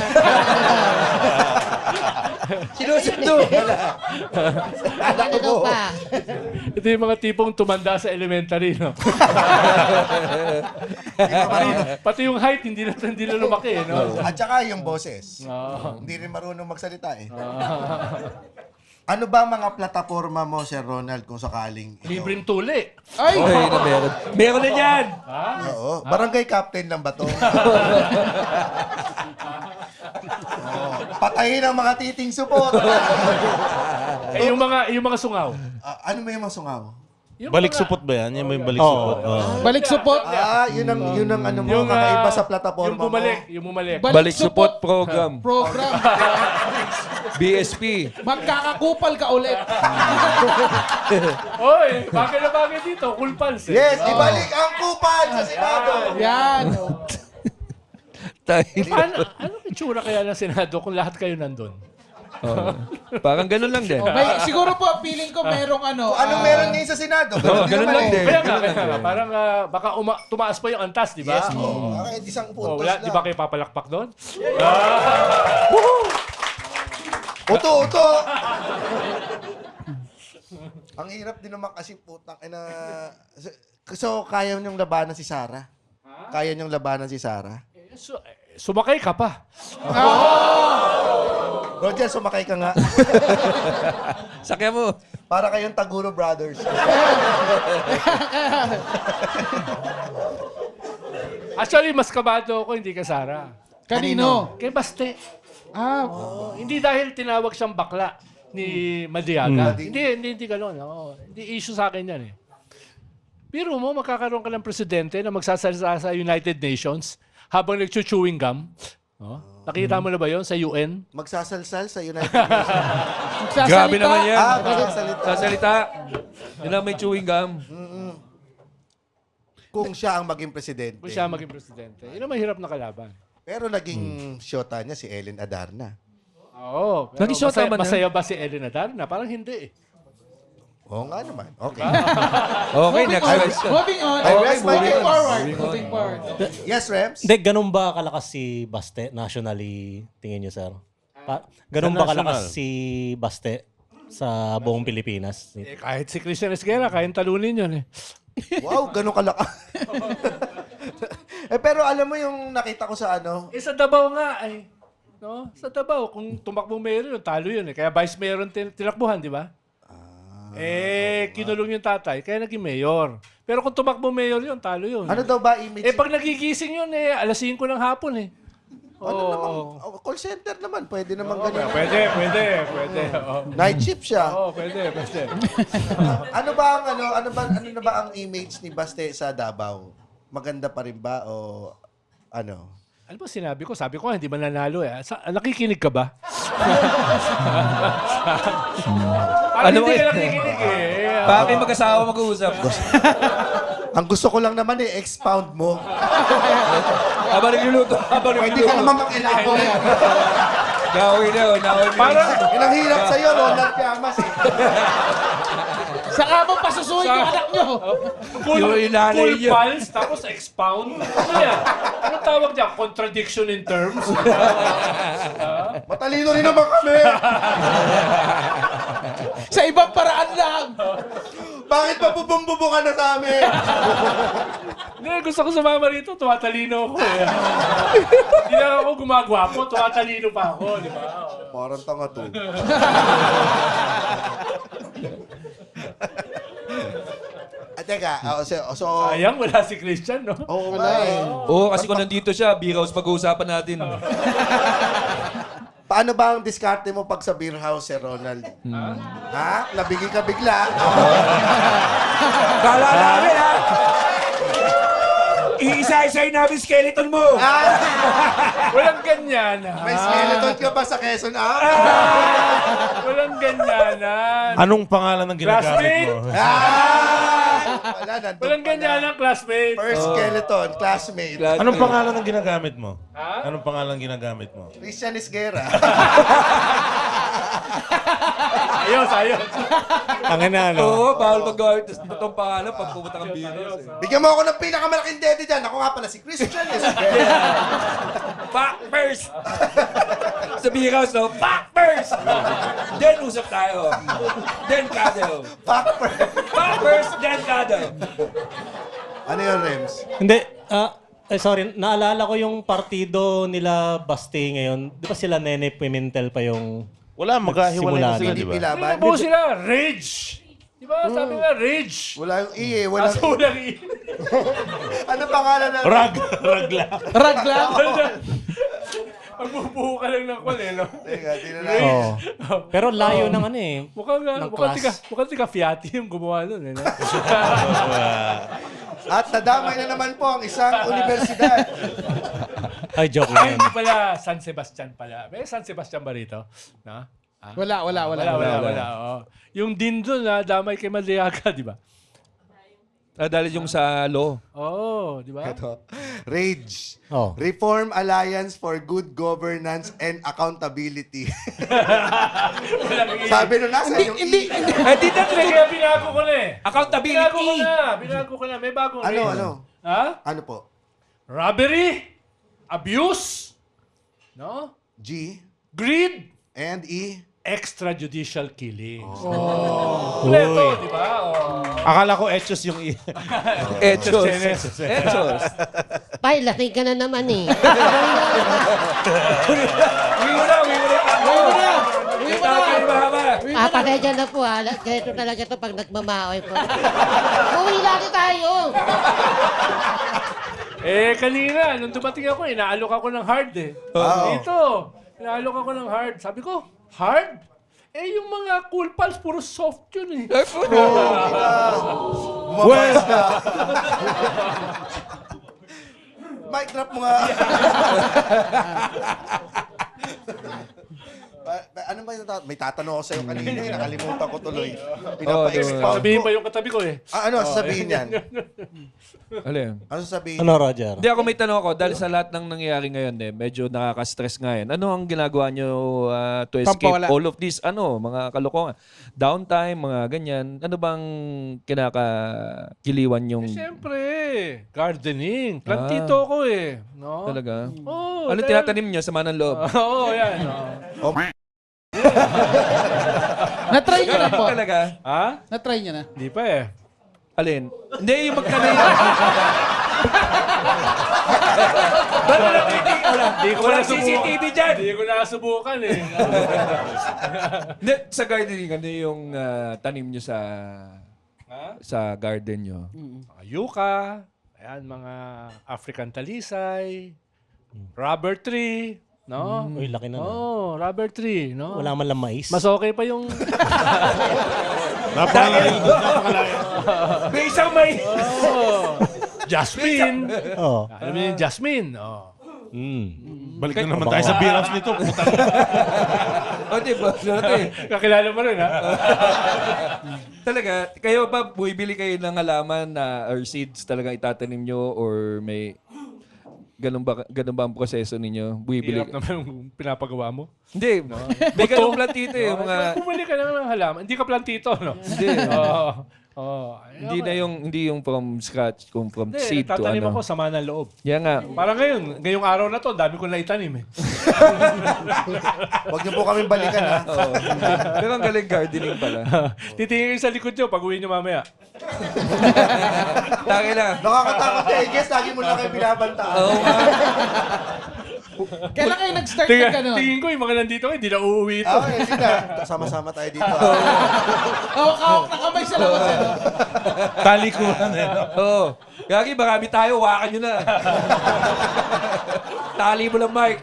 Sinusundo. Ano daw pa? Ito yung mga tipong tumanda sa elementary, no? Pati yung height, hindi na lumaki, no? At saka yung boses. Hindi rin marunong magsalita eh. Ano ba mga plataforma mo, Sir Ronald, kung sakaling ikaw? Libreng tuli. Ay! Okay na meron. Meron na yan. Oo. Barangay captain lang ba to? Patayin ang mga titing supot. Yung mga sungaw. Ano may mga sungaw? Balik supot ba yan? Yan ba yung balik supot? Balik support. Yun ang ano mo, kakaiba sa plataforma Yung bumalik. Balik support program. Program. BSP. Magkakakupal ka ulit. Oy, bagay na bagay dito. Cool pals eh. Yes, ibalik ang kupal sa Senado. Yan. Anong itsura kaya ng Senado kung lahat kayo nandun? Parang ganun lang din. Siguro po, feeling ko merong ano. Anong meron ngayon sa Senado? Ganun lang din. Kaya nga. Parang baka tumaas pa yung antas, di ba? Yes, kahit isang puntos Wala, lang. di ba kayo papalakpak doon? Uto! Ang hirap din naman kasi putang ina. So, kaya niyong labanan si Sarah? Kaya niyong labanan si Sarah? Sumakay ka pa. Roger, sumakay ka nga. Sakya mo. Para kayong Taguro Brothers. Actually, mas kabado ako, hindi ka Sara. Kanino? Kay Baste. Ah, Hindi dahil tinawag siyang bakla ni Madiaga. Hindi gano'n. Hindi issue sa akin yan eh. Pero mo, magkakaroon ka ng presidente na magsasalita sa United Nations habang nag-chewing gum. Nakita mo na ba yon sa UN? Magsasalsal sa United Nations. Grabe naman yan. Magsasalita. Sasalita. Yun ang may chewing gum. Kung siya ang maging presidente. Kung siya maging presidente. Yun ang mahirap na kalaban. Pero naging syota niya si Ellen Adarna. Oo. Naging shota man yan? masaya ba si Ellen Adarna? Parang hindi eh. Oo nga naman. Okay. Okay, next question. moving on. I rest my Moving case. forward. Moving forward. Yes, Rems? Hindi, ganun ba kalakas si Baste nationally, tingin niyo, sir? Ganun ba kalakas si Baste sa buong Pilipinas? Kahit si Christian Esguerra, kayang talunin yun eh. Wow, ganun kalaka. Pero alam mo yung nakita ko sa ano? Sa Davao nga ay. No? Sa Davao, kung tumakbo mayor yun, talo yun eh. Kaya vice mayor ang tinakbuhan, di ba? Kinulong yung tatay, kaya naging mayor. Pero kung tumakbo mayor yun, talo yun. Ano daw ba image? Pag nagigising yun alas 5 ng hapon eh. Ano naman? Call center naman. Pwede naman ganyan. Pwede. Night shift siya. Pwede. Ano na ba ang image ni Baste sa Davao? Maganda pa rin ba o ano? Ano ba sinabi ko? Sabi ko, hindi ba nanalo eh. Nakikinig ka ba? Ano hindi ka nakikinig eh. Bakit kayo mag-asawa mag-uusap? Ang gusto ko lang naman expound mo. Habang nagluluto. Pwede ka naman mag-elaborate. Gawin na. Parang, Ang hirap sa'yo, Ronald Llamas eh. Saka mo pasusuhin yung anak nyo. Yung ilalay full niyo. pulse, tapos expound. Ano yan? Anong tawag dyan? Contradiction in terms? Matalino rin naman kami. Sa ibang paraan lang. Bakit pa bubumbubo ka na sa amin? Hindi, gusto ko sumama rito. Tumatalino ako eh. Hindi lang ako gumagwapo. Tumatalino pa ako, di ba? Parang tanga to. Teka, so... Sayang, wala si Christian, no? Oo nga eh. Oo, kasi kung nandito siya, B-House pag-uusapan natin. Paano ba ang diskarte mo pag sa beer house, Sir Ronald? Ha? Nabigi ka bigla? Kala namin, ha? Iisa-isay namin skeleton mo. Walang ganyan. May skeleton ka ba sa Quezon? Walang ganyanan. Anong pangalan ng ginagamit mo? Wala, nandun Walang pala. ganyanan, classmate. First skeleton, classmate. Anong pangalan ng ginagamit mo? Anong pangalan ng ginagamit mo? Christian Esguerra. Ayos. Ang ina, no? Oo, bawal mag-gawin itong pangalan pag pumunta kang biros. Bigyan mo ako ng pinakamalaking dede dyan. Ako nga pala si Christian Esguerra. Back first! Sa Biraws, no? Back first! Then usap tayo. Then kado. Back first. Back first, then kado. Ano yun, Rems? Hindi, sorry, naalala ko yung partido nila Basti ngayon. Di ba sila Nene Pimentel pa yung... Wala, magkahiwalay na Simula sila, na. di ba? Pilaban. Ano po sila? Rage. Di ba? Sabi nga, rage. Wala yung I eh. Walang Kaso walang i. Ano pangalan na? Rag lang. Ragla. Magbubuo ka lang ng kwal eh, no? Teka, tingnan natin. Oh. Pero layo ng ano eh. Mukhang class. tika Fiati yung gumawa nun eh. No? At nadamay na naman po ang isang universidad. Ay, joke Ay, lang. hindi pala. San Sebastian pala. May San Sebastian ba rito? No? Wala. Wala. Oh. Yung din doon na damay kay Maliaga, di ba? Dahil yung sa law. Oo, di ba? Ito. Rage. Oh. Reform Alliance for Good Governance and Accountability. Sabi nung nasa yung Hindi I. di na Kaya binago ko na eh. Accountability. Binago ko na. May bagong Ano, rate. ano? Ha? Ano po? Robbery, abuse, no? G Greed, and E. extrajudicial killings. Kompleto, di ba? Oh. Akala ko etos yung Echos. Pai, lasing ka na naman eh. Uwi mo na. Pasensya na po ha. Ganito talaga ito pag nagmamaoy po. Uwi natin tayo. Kanina, nung dumating ako, inaalok ako ng hard eh. Dito, inaalok ako ng hard. Sabi ko, hard? Yung mga cool pals, puro soft yun eh. Bumabas ka. Mic drop mo nga. Ano ba yung may tatanong ako sa'yo kanina eh. Nakalimutan ko tuloy. Pinapa-expound Sabihin ko. pa yung katabi ko eh. Ano sasabihin yan? Alin? Ano sasabihin? Ano, Roger? Hindi ako may tanong ako dahil sa lahat ng nangyayari ngayon medyo nakaka-stress nga yan. Ano ang ginagawa nyo to escape Pampawala. all of this mga kalokohan? Downtime, mga ganyan. Ano bang kinakagiliwan yung... Siyempre, gardening. Plantito ko eh. No? Talaga? Oo. Ano tinatanim nyo sa manang loob? Oo, yan. Oh. Na-try nyo na po. Talaga? Ha? Na-try nyo na. Hindi pa eh. Alin? Hindi, yung magkanayin. Ba't wala Hindi ko Walang na subukan. CCTV dyan! Hindi ko nasubukan eh. Hindi, sa gardening, ano yung tanim nyo sa garden nyo? Mga yuka, ayan, mga African talisay, rubber tree, no? Uy, laki na. Oh, rubber tree, no? Wala man lang mais. Mas okay pa yung... May isang may... Oh, jasmine. Oh. Alam mo yung jasmine? Oh. Balik na naman tayo sa beer house nito. Puta. O, diba? Kakilala mo rin, ha? Talaga, kayo ba, bumibili kayo ng halaman na or seeds talagang itatanim nyo or may... Ganun ba ang proseso ninyo? Bumibili... Hirap naman yung pinapagawa mo. Hindi. May ganun plantito eh. Mga... Bumili ka naman ng halaman. Hindi ka plantito, no? Hindi. Hindi yung from scratch, kung from Hindi, seed to nagtatanim ano. ako sama ng loob. Yan nga. Parang ngayong araw na to, dami ko naitanim eh. Huwag niyo po kami balikan ha. Oo. Pero ang galing gardening pala. Titingin kayo sa likod nyo pag uwi nyo mamaya. Taki na. Nakakatakot ka eh. Guess, lagi mo na kayo binabantaan. Oo nga. Kailan kayo nag-start ng gano'n? Tingin ko yung mga nandito hindi na uuwi ito. Ah, sige na. Sama-sama tayo dito. Hawak-hawak na kamay sa labas. Talikuran eh. Oo. Gagi, marami tayo. Wakan nyo na. Tali mo lang, Mike.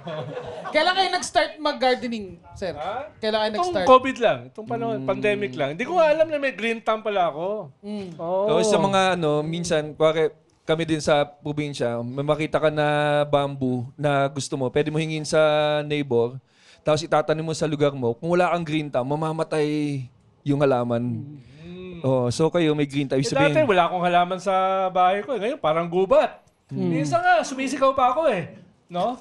Kailan kayo nag-start mag-gardening, sir? Kailan kayo Itong nag-start? COVID lang, itong panahon, pandemic lang. Hindi ko alam na may green thumb pala ako. So, sa mga minsan, kami din sa probinsya, may makita ka na bamboo na gusto mo, pwede mo hingin sa neighbor, tapos itatanim mo sa lugar mo. Kung wala kang green thumb, mamamatay yung halaman. So kayo may green thumb. Dati wala akong halaman sa bahay ko. Ngayon parang gubat. Minsan nga, sumisigaw pa ako eh. No?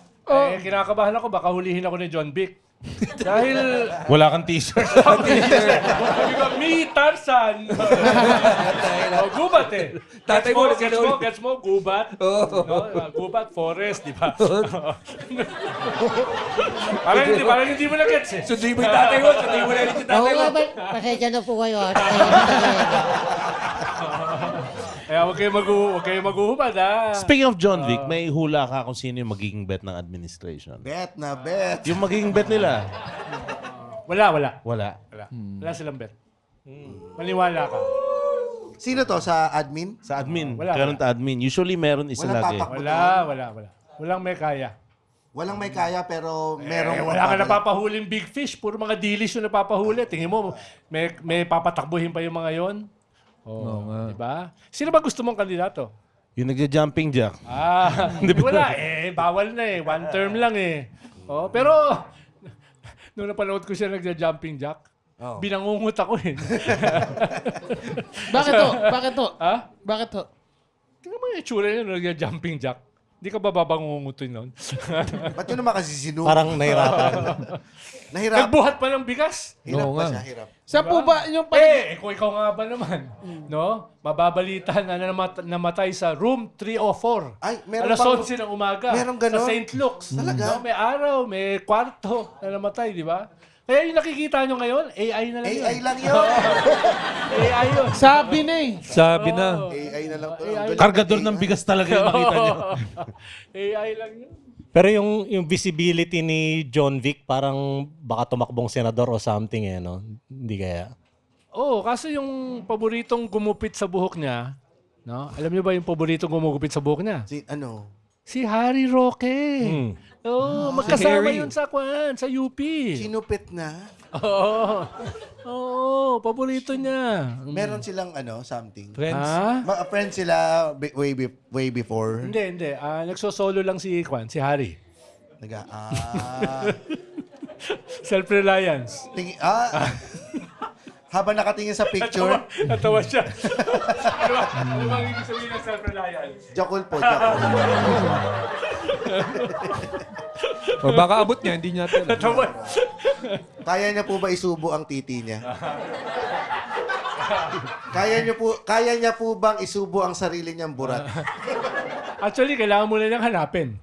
Kinakabahan ako, baka hulihin ako ni John Vic. Dahil... Wala kang t-shirt. Sabi ko, me, Tarzan. Gubat eh. Tatay mo, Gets mo, gubat. No? Gubat, forest, di ba? parang hindi mo na-gets eh. Sundi mo yung tatay mo, sundi mo na yung Oo tatay mo. nga ba? Pasensya na po kayo. Kaya huwag kayo mag-uhubad ha. Speaking of John Vic, may hula ka kung sino yung magiging bet ng administration. Bet na bet. Yung magiging bet nila. Wala. Wala. Silang bet. Maniwala ka. Sino to sa admin? Sa admin. Wala. Current admin. Usually meron isa Walang lagi. tatakbo. Wala. Walang may kaya. Walang may kaya pero merong... Wala ka napapahuling big fish. Puro mga dilis yung napapahuli. Tingin mo, may papatakbuhin pa yung mga yon. Diba? Sino ba gusto mong kandidato? Yung nagja-jumping jack. Wala bawal na eh. One term lang eh. Pero, nung napanood ko siya nagja-jumping jack, binangungot ako eh. Bakit to? Ha? Bakit to? Tingnan mo yung itsura niya nung nagja-jumping jack. Hindi ka ba babangungutin nun? Ba't yun naman kasi sinu? Parang nahirapan. Nahirap. Nagbuhat pa ng bigas. Hirap Oo ba nga. siya? Hirap. Saan po ba yung Kung ikaw nga ba naman, no? Mababalitan na namatay sa room 304. Ay, meron Alas pang- 11 ng umaga. meron ganon? Sa St. Luke's. Talaga? No, may araw, may kwarto na namatay, di ba? Kaya yung nakikita nyo ngayon, AI na lang yun. AI lang yun. AI yun. Sabi na eh. Sabi na. AI na lang to. AI. Ang galing Kargador ng ng AI. bigas talaga yung makita nyo. AI lang yun. Pero yung visibility ni John Vic, parang baka tumakbong senador o something eh, no? Hindi kaya. Kaso yung paboritong gumupit sa buhok niya, no? Alam niyo ba yung paboritong gumugupit sa buhok niya? Si Harry Roque. Magkasama Harry. yun sa UP. Sinupit na. Paborito niya. Meron silang something. Friends. Ha? Friends sila way before. Hindi. Nagsosolo lang si Harry. Self-reliance. Habang nakatingin sa picture, Natawa siya. Ano bang ibig sabihin ng self-reliance? Jakul po. O baka abot niya, hindi niya alam. Natawa. Kaya niya po ba isubo ang titi niya? Kaya niya po bang isubo ang sarili niyang burat? Actually, kailangan mo na niyang hanapin.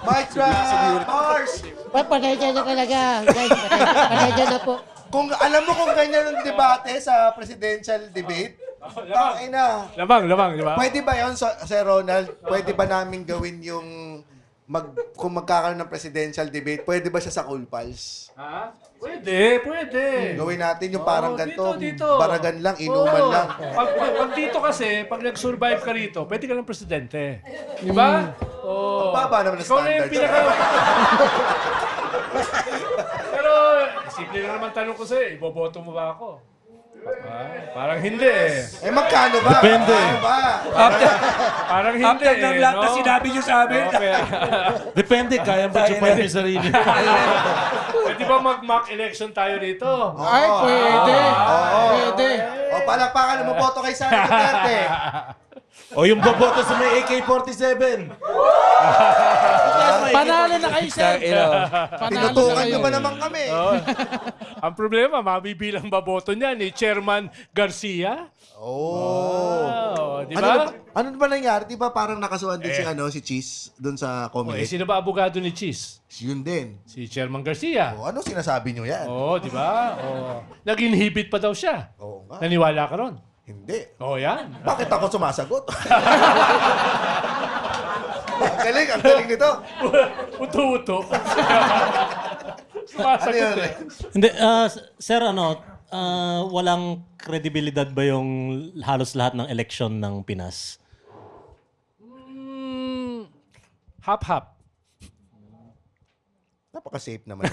My trap! Mars! Pasensya na talaga. Guys, pasensya na po. Kung alam mo kung ganyan ang debate sa presidential debate, na. Lamang, di ba? Pwede ba yun, Sir Ronald? Pwede ba namin gawin yung kung magkakaroon ng presidential debate, pwede ba siya sa Cool Pals? Ha? Pwede. Gawin natin yung parang ganito, dito. baragan lang, inuman lang. Pag dito kasi, pag nag-survive ka rito, pwede ka ng presidente. Di ba? Ang baba naman ang Ikaw na yung standards. Pero, simple na naman tanong ko sa'yo, iboboto mo ba ako? Parang hindi eh. Magkano ba? Depende. Magkano ba? Parang hindi After ng lahat na sinabi niyo sa amin. Okay. Depende, kaya ba chupayin yung sarili? Pwede ba mag-mock election tayo rito? Ay, pwede. Pwede. Palakpakan mo boto kay Sara Duterte. O yung boboto sa may AK-47. Panalo na kayo, sir. Pinutukan niyo ba naman kami? Ang problema, mabibilang ba boto niya ni Chairman Garcia? Di ba? Ano ba nangyari? Di ba parang nakasuhan din si Cheese doon sa comedy? Sino ba abogado ni Cheese? Yun din. Si Chairman Garcia. Ano sinasabi niyo yan? Di ba? Nag-inhibit pa daw siya. Oo nga. Naniwala ka ron? Hindi. Yan. Bakit ako sumasagot? Ang galing nito. Uto-uto. Ano yun? Hindi, sir, walang kredibilidad ba yung halos lahat ng eleksyon ng Pinas? Hap-hap. Napaka-safe naman.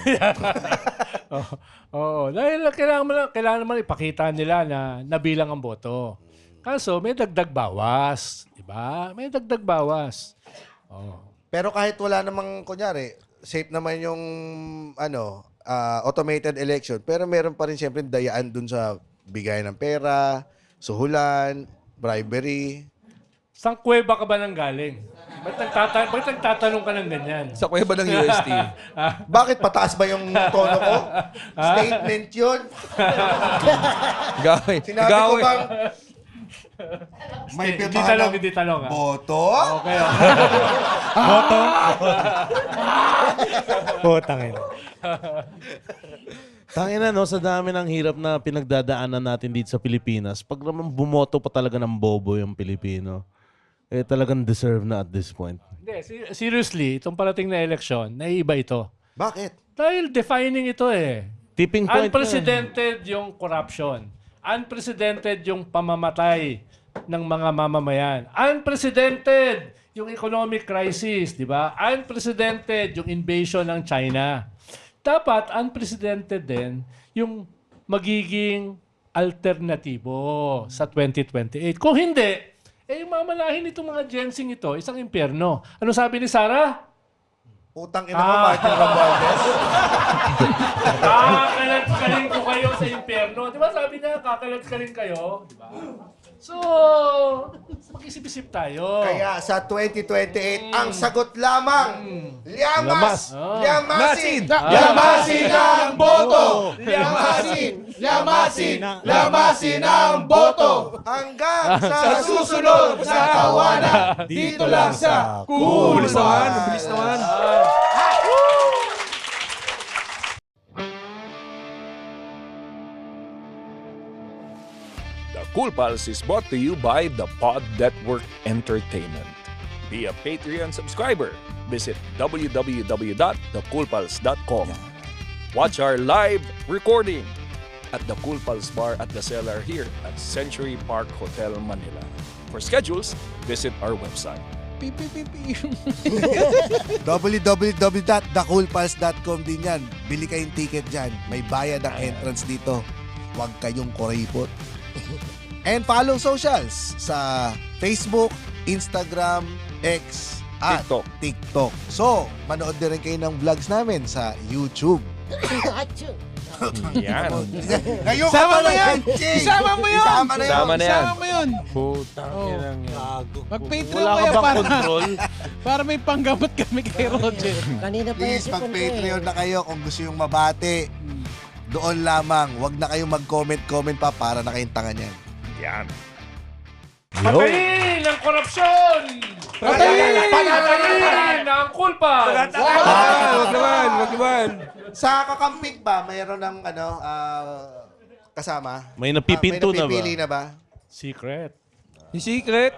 Oo. Dahil kailangan naman ipakita nila na nabilang ang boto. Kaso may dagdag bawas. Diba? May dagdag bawas. Oh. Pero kahit wala namang, kunyari, safe naman yung automated election, pero meron pa rin siyempre dayaan dun sa bigay ng pera, suhulan, bribery. Saan kuweba ka ba nang galing? Ba't nagtatanong ka ng ganyan? Sa kuweba ng UST. Bakit pataas ba yung tono ko? Statement yun. Gawin. Sinabi ko bang may Hindi tanong. boto? Okay. Putangin. Tangina no, sa dami ng hirap na pinagdadaanan natin dito sa Pilipinas, pag naman bumoto pa talaga ng bobo yung Pilipino, eh talagang deserve na at this point. Hindi, seriously, itong parating na eleksyon, naiiba ito. Bakit? Dahil defining ito eh. Tipping point Unprecedented yung corruption. Unprecedented yung pamamatay ng mga mamamayan. Unprecedented yung economic crisis, di ba? Unprecedented yung invasion ng China. Dapat unprecedented din yung magiging alternatibo sa 2028. Kung hindi, yung mamalahin itong mga Gensing ito, isang impyerno. Ano sabi ni Sarah? Utang ina mo, Martin Romualdez. Kakalat-kaling ko kayo sa impyerno. Di ba sabi niya, kakalat-kaling kayo? Di ba? So, mag-isip-isip tayo. Kaya sa 2028, ang sagot lamang, liyamasin ang boto! Liyamasin ang boto! Hanggang sa susunod sa tawanan, dito lang sa Cool Bilis naman. Bilis naman. The Cool Pals is brought to you by the Pod Network Entertainment. Be a Patreon subscriber. Visit www.thecoolpals.com. Watch our live recording at the Cool Pals Bar at the Cellar here at Century Park Hotel, Manila. For schedules, visit our website. www.thecoolpals.com din yan. Bili kayong ticket dyan. May bayad ang entrance dito. Huwag kayong kuripot. And follow socials sa Facebook, Instagram, X, at TikTok. So, manood din rin kayo ng vlogs namin sa YouTube. Achoo. Yan. Ngayon Isama mo yan! Isama mo yun! Isama na yun! Sama na yan. Isama mo yun! Putang inang yan. Mag-Patreon Wala ka kayo bang para, control? para may panggamot kami kay Roger. Kanina pa Please, mag-Patreon na kayo kung gusto yung mabati. Doon lamang. Huwag na kayong mag-comment pa para na kayong tanga niyan. Yan. Patayin ang korupsyon! Patayin ang kulpa! Wag naman. Sa kakamping ba, mayroon ng kasama? May napipinto May napipili na na ba? Secret. Yung secret.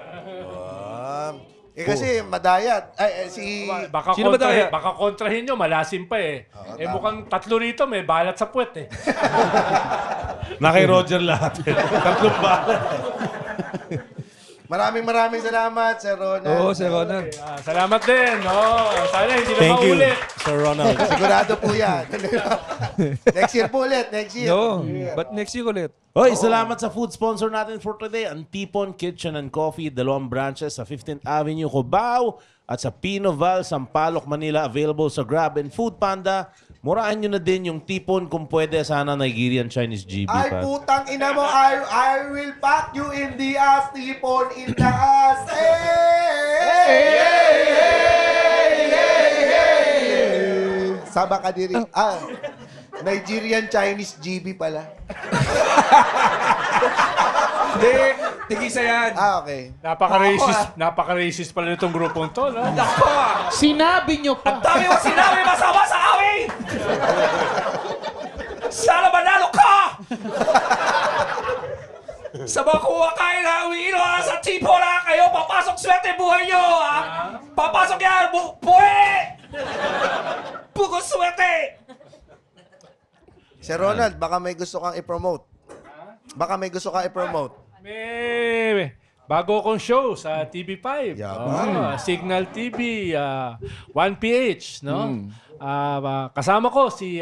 Kasi madayat. Baka Sino ba tayo? baka kontrahin nyo, malasim pa eh. Mukhang tatlo rito, may balat sa puwet eh. Na kay Roger lahat. Tatlong balat. Maraming salamat, Sir Ronald. Oo, Sir Ronald. Salamat din. Sana hindi na Thank you, maulit. Sir Ronald. Sigurado po yan. Next year po ulit. Next year. No, but next year ulit. Hoy, salamat sa food sponsor natin for today, ang Tipon Kitchen and Coffee, 2 branches sa 15th Avenue, Cubao at sa Pinoval, Sampaloc, Manila. Available sa Grab and Food Panda. Murahan nyo na din yung Tipon kung pwede. Sana Nigerian Chinese GB Ay, pa. putang ina mo. I will pack you in the ass. Tipon in the ass. Saba ka diri. Nigerian Chinese GB pala. Hindi, tigisa yan. Okay. Napaka-racist pala nitong grupong to, no? Sinabi nyo pa. Dami mo sinabi masama sa amin! Sana manalo ka! Sa mga kumakain na umiino sa tipo na kayo, papasok swerte buhay nyo! Ha? Papasok yan! Buhay! Bukos swerte! Sir Ronald, baka may gusto kang i-promote. bago akong show sa TV5. Signal TV, 1PH, no? Kasama ko si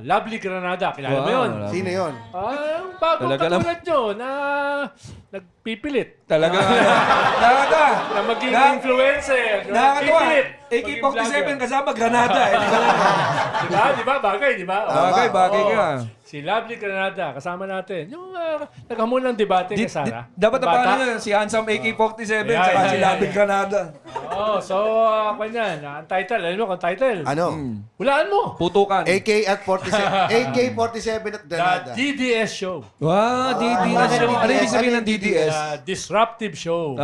Lovely Granada. Kilala mo yun? Sino yun? Yung bagong Talaga lang. katulad nyo na nagpipilit. Talaga. Nakaka. Na maging influencer. Nakakatawa. Pipilit. AK-47 Maging kasama Granada. vlogger. Di ba? Bagay, di ba? Bagay ka. Si Lovely Granada, kasama natin. Yung naghamon ng debate kay Sara. Dapat Bata. ang pangalan nun, si Handsome AK-47 Yeah, saka yeah, si yeah, Labing yeah. Granada. So, ako yan. Ang title, alam mo kung title? Ano? Hulaan mo. Putukan. AK-47 at The Granada. DDS Show. Wow, DDS show. Ano ibig sabihin ng DDS? Disruptive Show.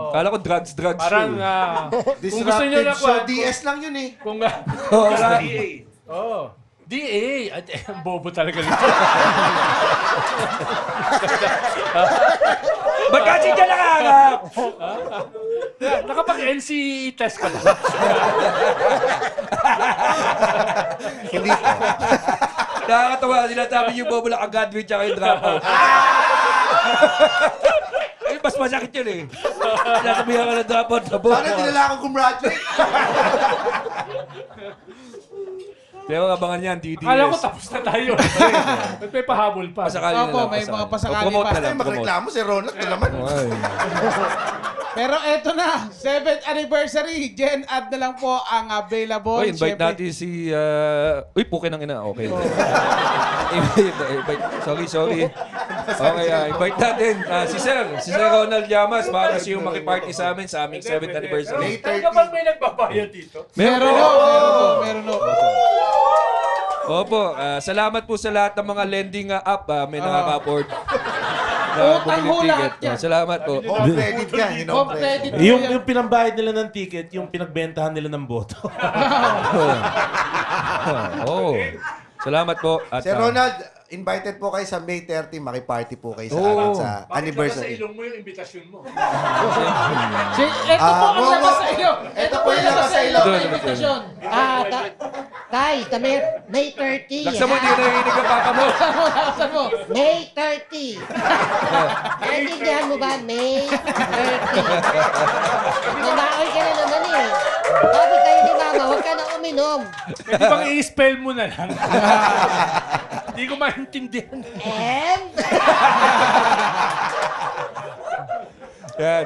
Kala ko drugs Parang, show. kung gusto nyo na So, DS lang yun eh. Kung Oh, DA. At ang bobo talaga nito. ba't kasi ka nakaharap? Nakapag-NCE test ka ba? Hindi po. Nakakatawa, sinasabi yung bobo lang graduate tsaka yung dropout. Ay, mas masakit yun eh. Sinasabihan ka ng dropout na bobo. Sana dinala akong gumraduate. Pero abangan yan, DDS. Akala ko tapos na tayo. Ba't may pahabol pa? Pasakali na Opo, lang. may mga pasakali Promote pa. na lang, Ay, promote. magreklamo si Ronald na naman. Pero eto na, 7th anniversary. Gen Ad na lang po ang available. Oy, invite Siyempre- natin si... Uy, pukin ng ina. Okay. Sorry. Okay, invite natin si Sir Ronald Llamas. Baka kasi yung makiparty sa amin sa aming 7th anniversary. Talaga bang may nagbabayad dito? Meron po. Meron po. Opo, salamat po sa lahat ng mga lending app. May nakaka-afford. Utang ho lahat yan. Salamat po. Home credit yan. Home credit po Yung yan. pinambayad nila ng ticket, yung pinagbentahan nila ng boto. Oh. Salamat po. At, Si Ronald, invited po kayo sa May 30. Makiparty po kayo sa amin sa Sa anniversary. ilong mo yung invitasyon mo. Ito po ang wow, labas wow. sa iyo. Ito po yung labas sa iyo. May invitation. Tay, May 30. Laksa mo, hindi na narinig ang papa mo. Saan mo? May 30. Naintindihan mo ba? May 30. Lumaoy ka na naman eh. Sabi kayo ni Mama, huwag ka na uminom. Pwede bang i-spell mo na lang? Hindi ko maintindihan. Yan.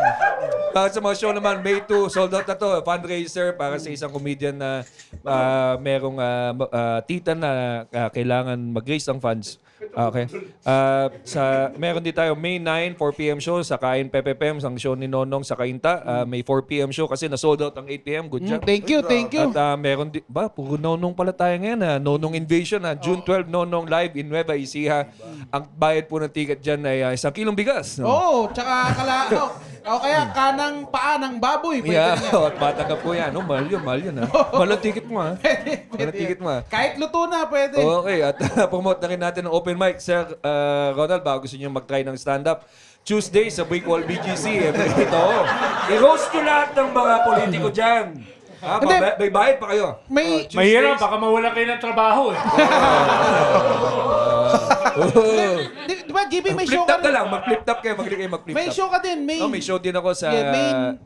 Para sa mga show naman, May 2, sold out na to. Fundraiser para sa isang comedian na merong tita na kailangan mag-raise ng funds. Okay. Meron din tayo May 9, 4 p.m. show sa Kain Pepe Pems, ang show ni Nonong sa Kainta. May 4 p.m. show kasi na-sold out ang 8 p.m. Good job. Thank you. At meron din, puro Nonong pala tayo ngayon. Nonong Invasion. June 12, Nonong live in Nueva Ecija. Ang bayad po ng ticket dyan ay 1 kilong bigas. No? Tsaka kaya kanang paa ng baboy. Pwede Yeah, na yan. at matanggap po yan. Mahal yun. Mahal ang ticket mo ha. Mahal ang ticket mo ha. Kahit luto na, pwede. Okay, at promote na rin natin ang open mic. Sir Ronald, baka gusto niyo mag-try ng stand-up. Tuesday sa Wall BGC. Ito. I-roast nyo lahat ng mga politiko dyan. Hindi. May bayad pa kayo. May Mahirap, baka mawala kayo ng trabaho eh. Di ba, GB, may show Flip ka top na rin? lang. Mag-flip top kayo. Magaling kayo mag-flip top. May show ka din. May show din ako sa...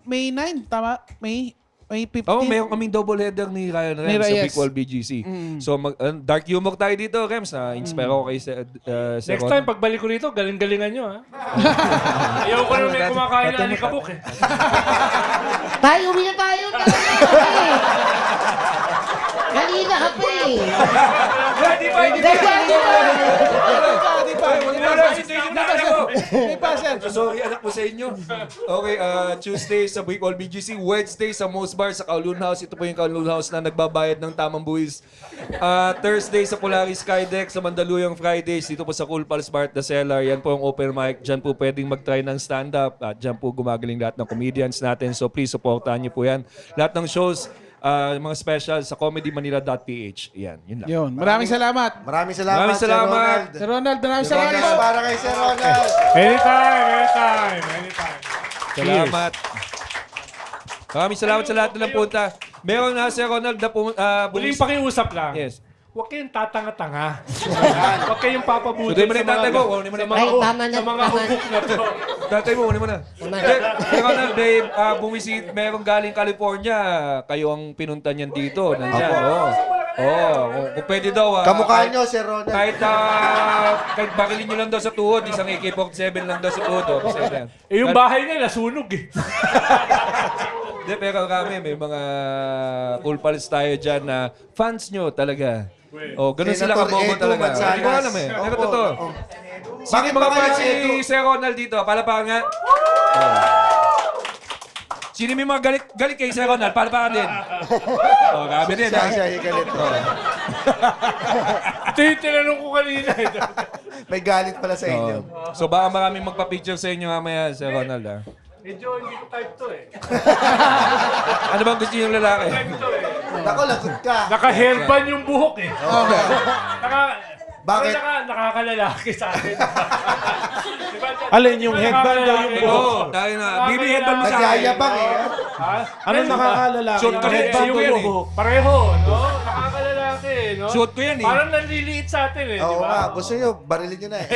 May 9, tama? May 15. Oh, meron kaming double header ni Ryan Ni Rems sa Reyes. Big Wall BGC. So, dark humor tayo dito, Rems. Na-inspire ako kay Next time, pagbalik ko rito, galing-galingan nyo ha. Ayaw ko na may kumakain na alikabok eh. Tayo, uwi na tayo. Kanina ka pa eh. Ready pa! May pa, sir. Sorry, anak mo sa inyo. Okay, Tuesday sa Big Wall BGC. Wednesday sa Most Bar sa Kowloon House. Ito po yung Kowloon House na nagbabayad ng tamang buwis. Thursday sa Polaris Skydeck. Sa Mandaluyong Fridays. Dito po sa Cool Pals Bar at The Cellar. Yan po ang open mic. Diyan po pwedeng mag-try ng stand-up. At diyan po gumagaling lahat ng comedians natin. So please, supportahan niyo po yan. Lahat ng shows, mga special sa comedymanila.ph. Yan, yun lang. Yun. Maraming salamat. Maraming salamat, Maraming Sir salamat. Ronald. Sir Ronald, maraming Salamat salamat. para kay Sir Ronald. Anytime. Salamat. Maraming salamat sa lahat na punta. Meron na Sir Ronald na Muling pakiusap lang. Yes. huwag kayong tatanga-tanga. Huwag kayong papabuti Suday mo na yung tatay mo. Kunin mo na yung Ay, tama na. sa mga Tama. hubok na to. tatay mo. Kunin mo na. Tama. Pero na, babe, merong galing California. Kayo ang pinunta niyan dito. Nandyan, kung pwede daw. Kamukha nyo, Sir Ronald. Kahit bakilin nyo lang daw sa tuhod, isang AK-47 lang daw sa tuhod. Kasi yan. Yung bahay nila, nasunog eh. Hindi, pero kami, may mga cool pals tayo dyan na fans nyo talaga. Ganun sila Senator kabobo Edu talaga. Manzanas. Hindi ko alam eh. Pero Opo. totoo. Sino Bakit yung mga ba kaya fans si Edu? ni Sir Ronald dito? Palapakan nga. Sino may mga galit kay Sir Ronald? Palapakan din. Kami din. Siya galit. Ito yung tinanong ko kanina. May galit pala sa inyo. So baka maraming magpa-picture sa inyo mamaya, Sir Ronald. Medyo hindi ko type to eh. Ano bang gusto yung lalaki? Type to eh. Nako, lagot ka. Naka-hairband yung buhok eh. Bakit? Nakakalalaki sa akin. Diba, Alin yung headband daw yung buhok? Oo, tayo na. Bibi headband mo sa akin. Nagyayabang eh. Ha? Ano nakakalalaki? Suot ko rin, Headband yung o yan yung eh. buhok? Pareho, no? Nakakalalaki, no? Suot ko yan eh. Parang nanliliit sa atin eh, di Oo ba? nga, gusto nyo, barilin nyo na eh.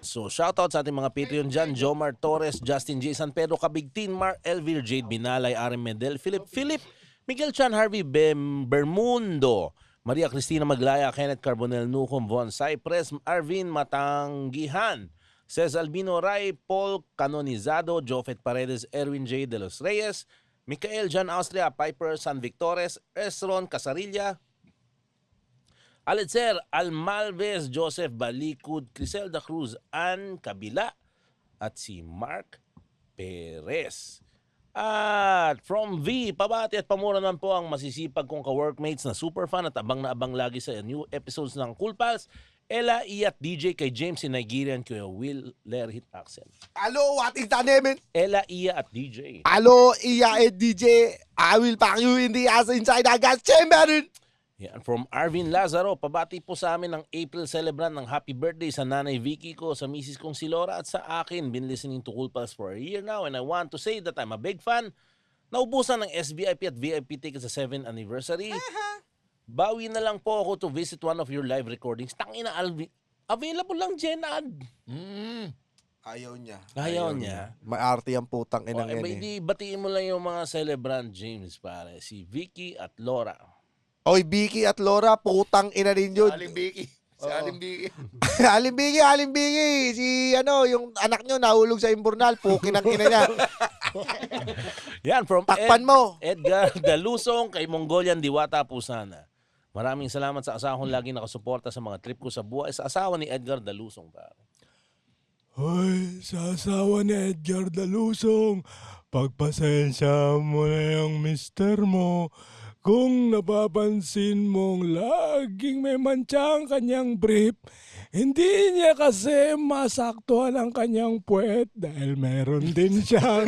So, shoutout sa ating mga Patreon dyan. Jomar Torres, Justin J. San Pedro, Kabigtin, Mark Elvir, Jade Binalay, Aaron Medel, Philip, Miguel Chan, Harvey Bermundo, Maria Cristina Maglaya, Kenneth Carbonel Nucom, Von Cypress, Arvin Matanggihan, Cez Albino Ray, Paul Canonizado, Jofet Paredes, Erwin J. De Los Reyes, Michael Jan Austria, Piper San Victores, Esron Casarilla, Alitzer Almalves, Joseph Balicud, Criselda Cruz, Ann Kabila, at si Mark Perez. At from V, pabati at pamura naman po ang masisipag kong ka-workmates na super fan at abang na abang lagi sa new episodes ng Cool Pals, Ella, Iat, DJ kay James in Nigerian, Kuya Will, Lerhit Accent. Hello, ating tanemen. Ella, Iya at DJ. Hello, Iya and DJ. I will pack you in the ass inside the gas chamber. Yan, from Arvin Lazaro, pabati po sa amin ng April celebrant ng happy birthday sa nanay Vicky ko, sa misis kong si Laura at sa akin. Been listening to Cool Pals for a year now and I want to say that I'm a big fan. Naubusan ng SVIP at VIP tickets sa 7th anniversary. Bawi na lang po ako to visit one of your live recordings. Tangina, available lang Jenad. Ayaw niya. Ayaw niya. Maarte ang putang inang Okay, yan eh. di batiin mo lang yung mga celebrant James pare. Si Vicky at Laura. Oy, Vicky at Laura, putang ina rin yun. Aling Vicky. Si Aling Vicky. Aling Vicky. Si yung anak nyo nahulog sa imburnal, pukin ang ina niya. Yan, from Takpan mo. Edgar Dalusong kay Mongolian Diwata Pusana. Maraming salamat sa asawa kong lagi nakasuporta sa mga trip ko sa buhay. Sa asawa ni Edgar Dalusong pare. Hoy, sa asawa ni Edgar Dalusong, pagpasensya mo na yung mister mo. Kung napapansin mong laging may mantsa ang kanyang brief, hindi niya kasi masaktuhan ang kanyang puwet dahil meron din siyang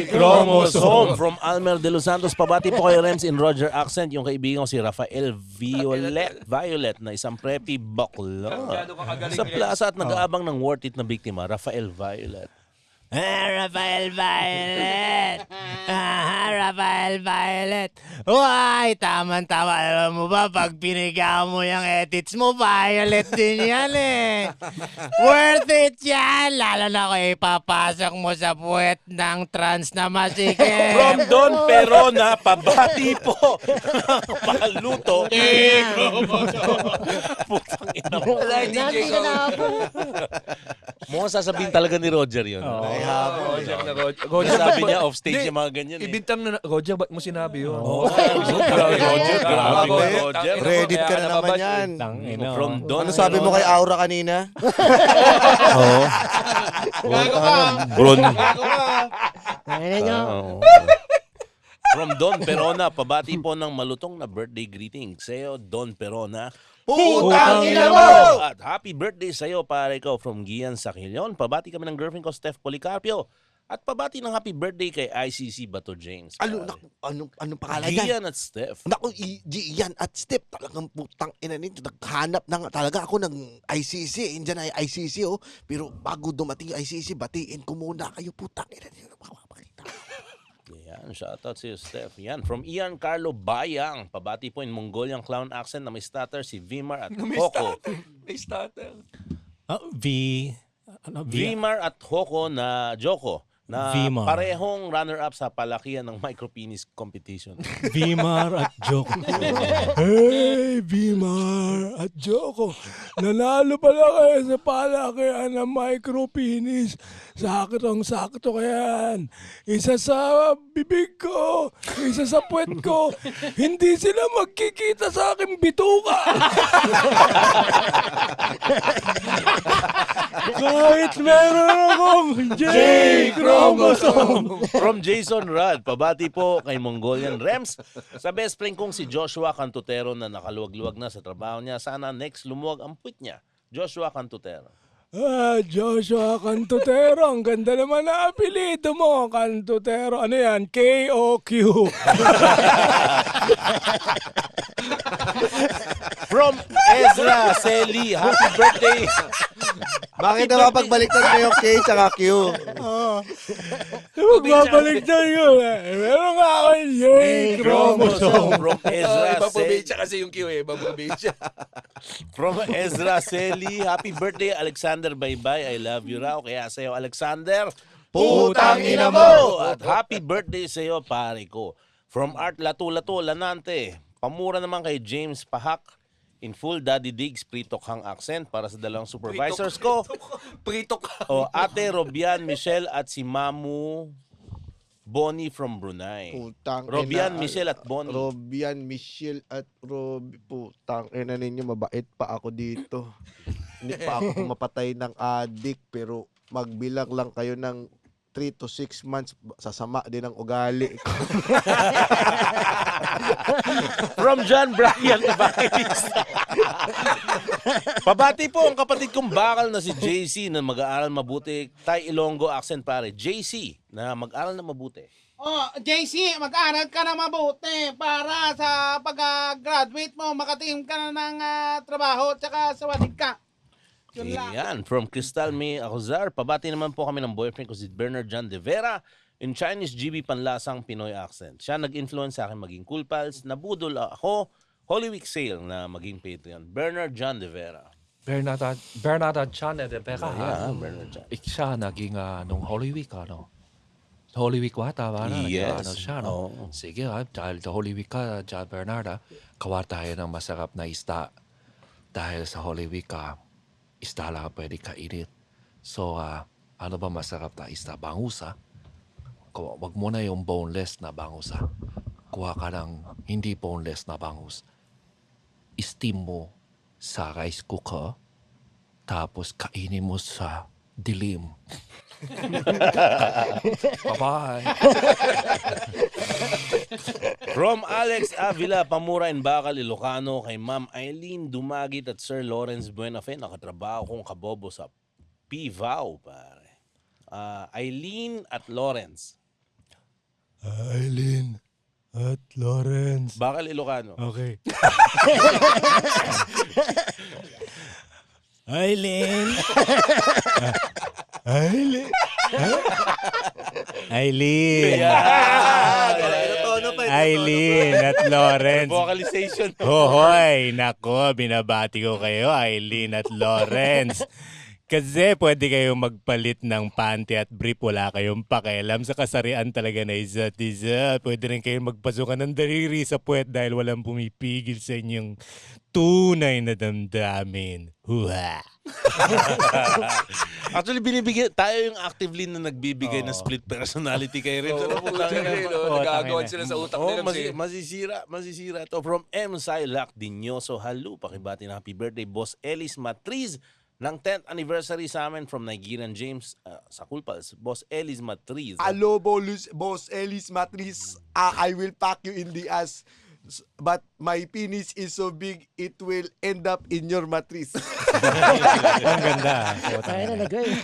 Chromosome. From Almer de Los Santos, pabati po kay Rems in Roger Accent, yung kaibigan ko si Rafael Violet na isang preppy bakla. Sa plaza at nag-aabang ng worth it na biktima, Rafael Violet. Rafael Violet! Rafael Violet! Uy, tama-tama. Alam mo ba, pag piniga mo yung edits mo, Violet din yan eh. Worth it yan! Lalo na kung ipapasok mo sa puwet ng trans na masikip. From Don Perona, pabati po. Paluto. Putang ina mo. Mukhang sasabihin talaga ni Roger yun. Roger, sabi niya off stage yung mga ganyan eh. Ibintang na, Roger, ba't mo sinabi yun? Roger, grabe ka, Roger. Reddit ka na naman yan. From Don Ano sabi mo kay Aura kanina? Oo. From Don Perona, pabati po ng malutong na birthday greeting. Sa'yo, Don Perona. Putang ina mo! At happy birthday sa'yo, pare ko, from Gian Sakilyon. Pabati kami ng girlfriend ko, Steph Policarpio. At pabati ng happy birthday kay ICC Bato James. Anong pangalan yan? Gian at Steph. Naku, Gian at Steph. Talagang putang ina nito. Naghanap na talaga ako ng ICC. Indian ay ICC oh. Pero bago dumating yung ICC, batiin ko muna kayo. Putang ina nito. Yan. Shoutout sa iyo, Steph. Yan, from Ian Carlo Bayang. Pabati po in Mongolian clown accent na may stutter si Vimar at Hoko. May starter. Vimar at Hoko na Joko na Vimar. parehong runner-up sa palakihan ng micropenis competition. Vimar at Joko. Hey, Vimar at Joko. Nanalo pala kayo sa palakihan ng micropenis. Saktong-sakto kaya yan. Isa sa bibig ko, isa sa puwet ko. Hindi sila magkikita sa aking bituka. Kahit meron akong J-chromosome. From Jason Rad, pabati po kay Mongolian Rems. Sa best friend kong si Joshua Cantutero na nakaluwag-luwag na sa trabaho niya. Sana next lumuwag ang puwit niya. Joshua Cantutero. Joshua Cantutero. Ang ganda naman na apelido mo, Cantutero. Ano yan? K-O-Q. From Ezra Seli, happy birthday. Bakit naman pagbaliktad mo yung K tsaka Q? Magbabaliktad yun. Meron nga ako yung J-chromosome. From Ezra Ibang Seli. probinsya kasi yung Q eh. Ibang probinsya. From Ezra Seli, happy birthday Alexander Baybay. I love you raw. Kaya sa'yo Alexander, Putang ina mo! At happy birthday sa'yo pare ko. From Art Lato-Lato, Lanante. Pamura naman kay James Pahak. In full Daddy Diggs, Pritokhang accent para sa dalawang supervisors ko. O Ate Robian Michelle at si Mamu Bonnie from Brunei. Putang Robian, ina. Michelle at Bonnie. Robian, Michelle at putang ina ninyo, mabait pa ako dito. Hindi pa ako mapatay ng adik, pero magbilang lang kayo ng 3 to 6 months, sasama din ang ugali ko. From John Brian Evangelista. Pabati po ang kapatid kong bakal na si JC na mag-aaral mabuti. Tay Ilonggo accent pare. JC na mag-aaral na mabuti. Oh, JC, mag-aral ka na mabuti para sa pag-graduate mo, makatingin ka na ng trabaho, tsaka sa walig ka. Yun lang. Yan, from Crystal May Acuzar. Pabati naman po kami ng boyfriend ko si Bernard John de Vera in Chinese GB panlasang Pinoy accent. Siya nag-influence sa akin maging Cool Pals. Nabudol ako Holy Week sale na maging Patreon. Bernard John de Vera. Bernard Chan de Vera. Yeah, Bernard John. Siya naging nung Holy Week, ano? Holy Week ba? Tama na? Yes. Ano siya, no? Oh. Sige, dahil sa Holy Week ka, John Bernard, kawa tayo ng masarap na isda. Dahil sa Holy Week ka, isda lang pwede kainit. So, ano ba masarap na isda? Bangusa. Wag mo na yung boneless na bangusa. Kuha ka ng hindi boneless na bangus. Steam mo sa rice cooker. Tapos kainin mo sa dilim. Bye-bye. From Alex Avila, Pamura in Bacal, Ilocano, kay Ma'am Eileen Dumagit at Sir Lawrence Buenafe. Nakatrabaho kong kabobo sa PVAW, pare. Eileen at Lawrence. Eileen at Lawrence. Bacal, Ilocano. Okay. Eileen. Eileen. Eileen. Eileen at Lawrence. Vocalization. Hoy, nako, binabati ko kayo, Eileen at Lawrence. Kasi pwede kayong magpalit ng panty at brief, wala kayong pakialam sa kasarian talaga na isa't isa. Pwede rin kayong magpasukan ng daliri sa puwet dahil walang pumipigil sa inyong tunay na damdamin. Huha! Actually, binibigyan tayo yung actively na nagbibigay ng split personality kay Rin. Nagagawan sila sa utak nila. Masisira to. From M. Silac Dinyoso, halo, pakibati na happy birthday, Boss Ellis Matriz. Ng 10th anniversary sa amin from Nigerian James sa Cool Pals, Boss Ellis Matriz. Hello, Boss Ellis Matriz. I will pack you in the ass. But my penis is so big, it will end up in your matriz. Ang ganda. Tayo na lagay.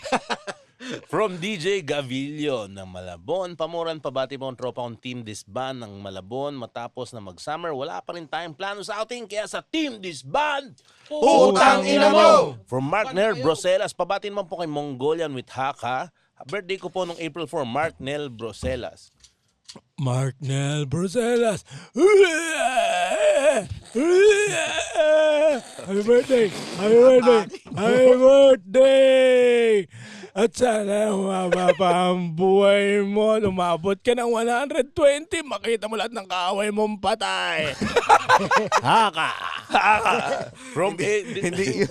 From DJ Gavillo ng Malabon, Pamuran, pabati po ang tropa kong Team Disband ng Malabon. Matapos na mag-summer, wala pa rin tayong plano sa outing. Kaya sa Team Disband, Putang ina mo! From Mark Nel Broselas, pabati naman po kay Mongolian with Haka. Birthday ko po nung April 4, Mark Nel Broselas. Mark Nel Bruselas. Happy birthday! Happy birthday! Happy birthday! At sana humaba pa ang buhay mo. Lumabot ka ng 120. Makita mo lahat ng kaaway mong patay. Haka! From Hindi,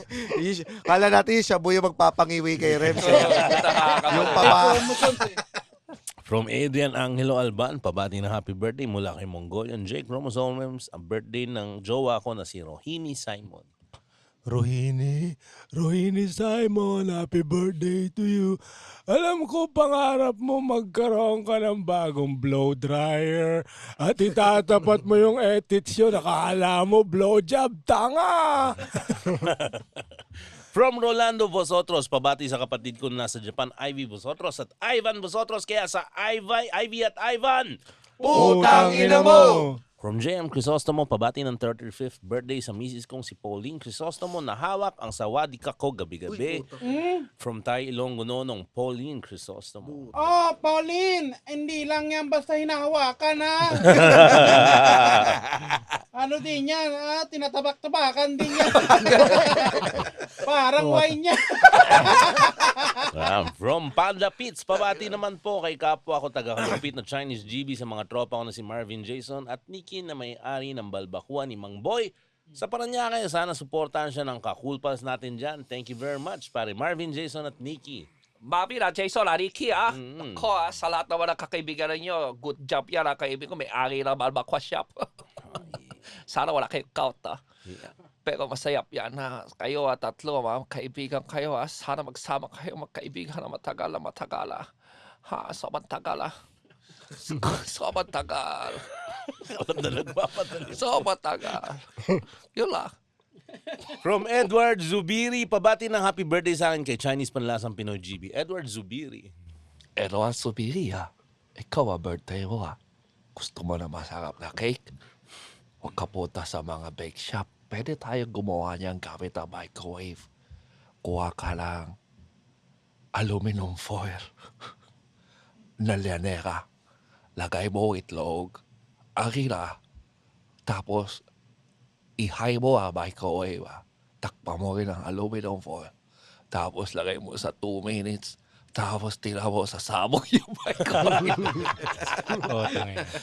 kala natin yung Shabu yung magpapangiwi kay Rems. Yung papa. From Adrian Angelo Alban, pabati na happy birthday mula kay Mongolian Jake Chromosomes, ang birthday ng jowa ko na si Rohini Simon. Rohini Simon, happy birthday to you. Alam ko pangarap mo magkaroon ka ng bagong blow dryer at itatapat mo yung edits yun. Nakakala mo blowjob, tanga! From Rolando Vosotros, pabati sa kapatid ko na nasa Japan, Ivy Vosotros at Ivan Vosotros. Kaya sa Ivy at Ivan, Putang ina mo! From JM Crisostomo, pabati ng 35th birthday sa misis kong si Pauline Crisostomo na hawak ang sawadika ko gabi-gabi. From Tay Ilonggo nung Pauline Crisostomo. Oh, Pauline, hindi lang yan basta hinahawakan ha. Ano din yan, tinatabak-tabakan din yan. Parang wine yan. From Panda Pits, pabati naman po kay kapwa ko taga-kalupit na Chinese GB sa mga tropa ko na si Marvin Jason at Nikki na may-ari ng balbakuan ni Mang Boy. Sa Paranaque, sana suportahan siya ng ka-cool pals natin dyan. Thank you very much, pare Marvin Jason at Nikki. Mami na, Jason, Ricky, Ako, sa lahat naman ng kakaibigan ninyo, good job yan, kaibigan ko, may-ari ng Balbacua Shop. Sana wala kayong count, Yeah. Pero masayap yan na kayo tatlo, kaibigan kayo. Sana magsama kayo, magkaibigan na matagal. Sobrang tagal. Sobrang tagal. Sobrang tagal. Yun lang. From Edward Zubiri, pabati ng happy birthday sa akin kay Chinese Panlasang Pinoy GB. Edward Zubiri. Edward Zubiri, ikaw birthday mo, Gusto mo na masarap na cake? Huwag ka punta sa mga bake shop. Pwede tayo gumawa niyan gamit ang microwave. Kuha ka lang aluminum foil na lianera. Lagay mo itlog, arila, tapos ihay mo ang microwave. Takpa mo rin ang aluminum foil. Tapos lagay mo sa 2 minutes. Tapos tira mo sa sabog yung microwave.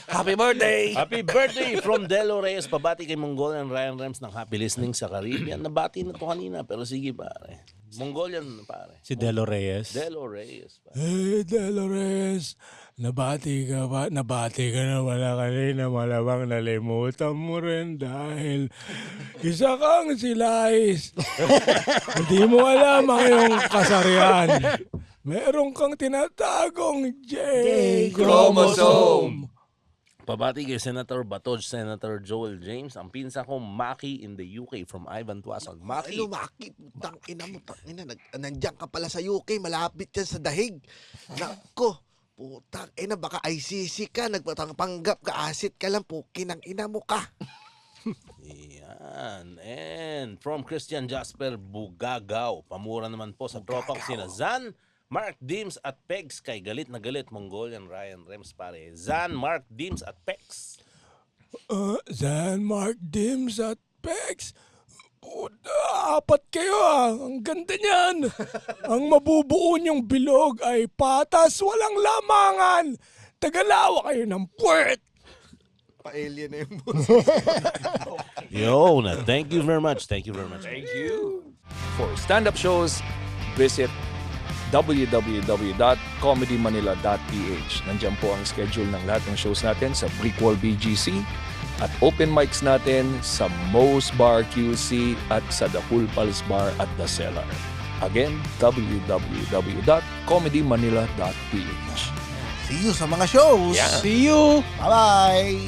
Happy birthday! Happy birthday from Delo Reyes. Pabati kay Mongolian Ryan Rems ng happy listening sa Caribbean. Nabati na to kanina, pero sige pare. Mongolian pare. Si Delo Reyes. Delo Reyes. Hey, Dolores, nabati ka ba? Nabati ka na wala kanina, malamang nalimutan mo rin dahil isa kang silais. Hindi mo alam ang iyong kasarian. Meron kang tinatagong J chromosome. Pabati kay Senator Batoj, Senator Joel James, ang pinsa ko Maki in the UK from Ivan Tuasag. Maki. Hello, Maki. Putang ina mo. Nandiyan ka pala sa UK. Malapit yan sa dahig. Nako. Putang ina. Baka ICC ka. Nagpatanggap ka. Asit ka lang. Pukin ang ina mo ka. Yan. And from Christian Jasper Bugagaw. Pamura naman po sa tropa ko sina Zan, Mark Dims at Pegs kay galit na galit Mongolian Ryan Rems pare. Zan, Mark Dims at Pegs. Zan, Mark Dims at Pegs. Puta, 4 kayo Ang ganda niyan. Ang mabubuo niyong bilog ay patas, walang lamangan. Tagalawa kayo ng puwet. Pa-alien na yung Yo, na thank you very much. Thank you very much. Thank you. For stand-up shows, visit www.comedymanila.ph. Nandiyan po ang schedule ng lahat ng shows natin sa Brickwall BGC at open mics natin sa Moe's Bar QC at sa The Cool Pals Bar at The Cellar. Again, www.comedymanila.ph. See you sa mga shows. Yeah. See you. Bye-bye.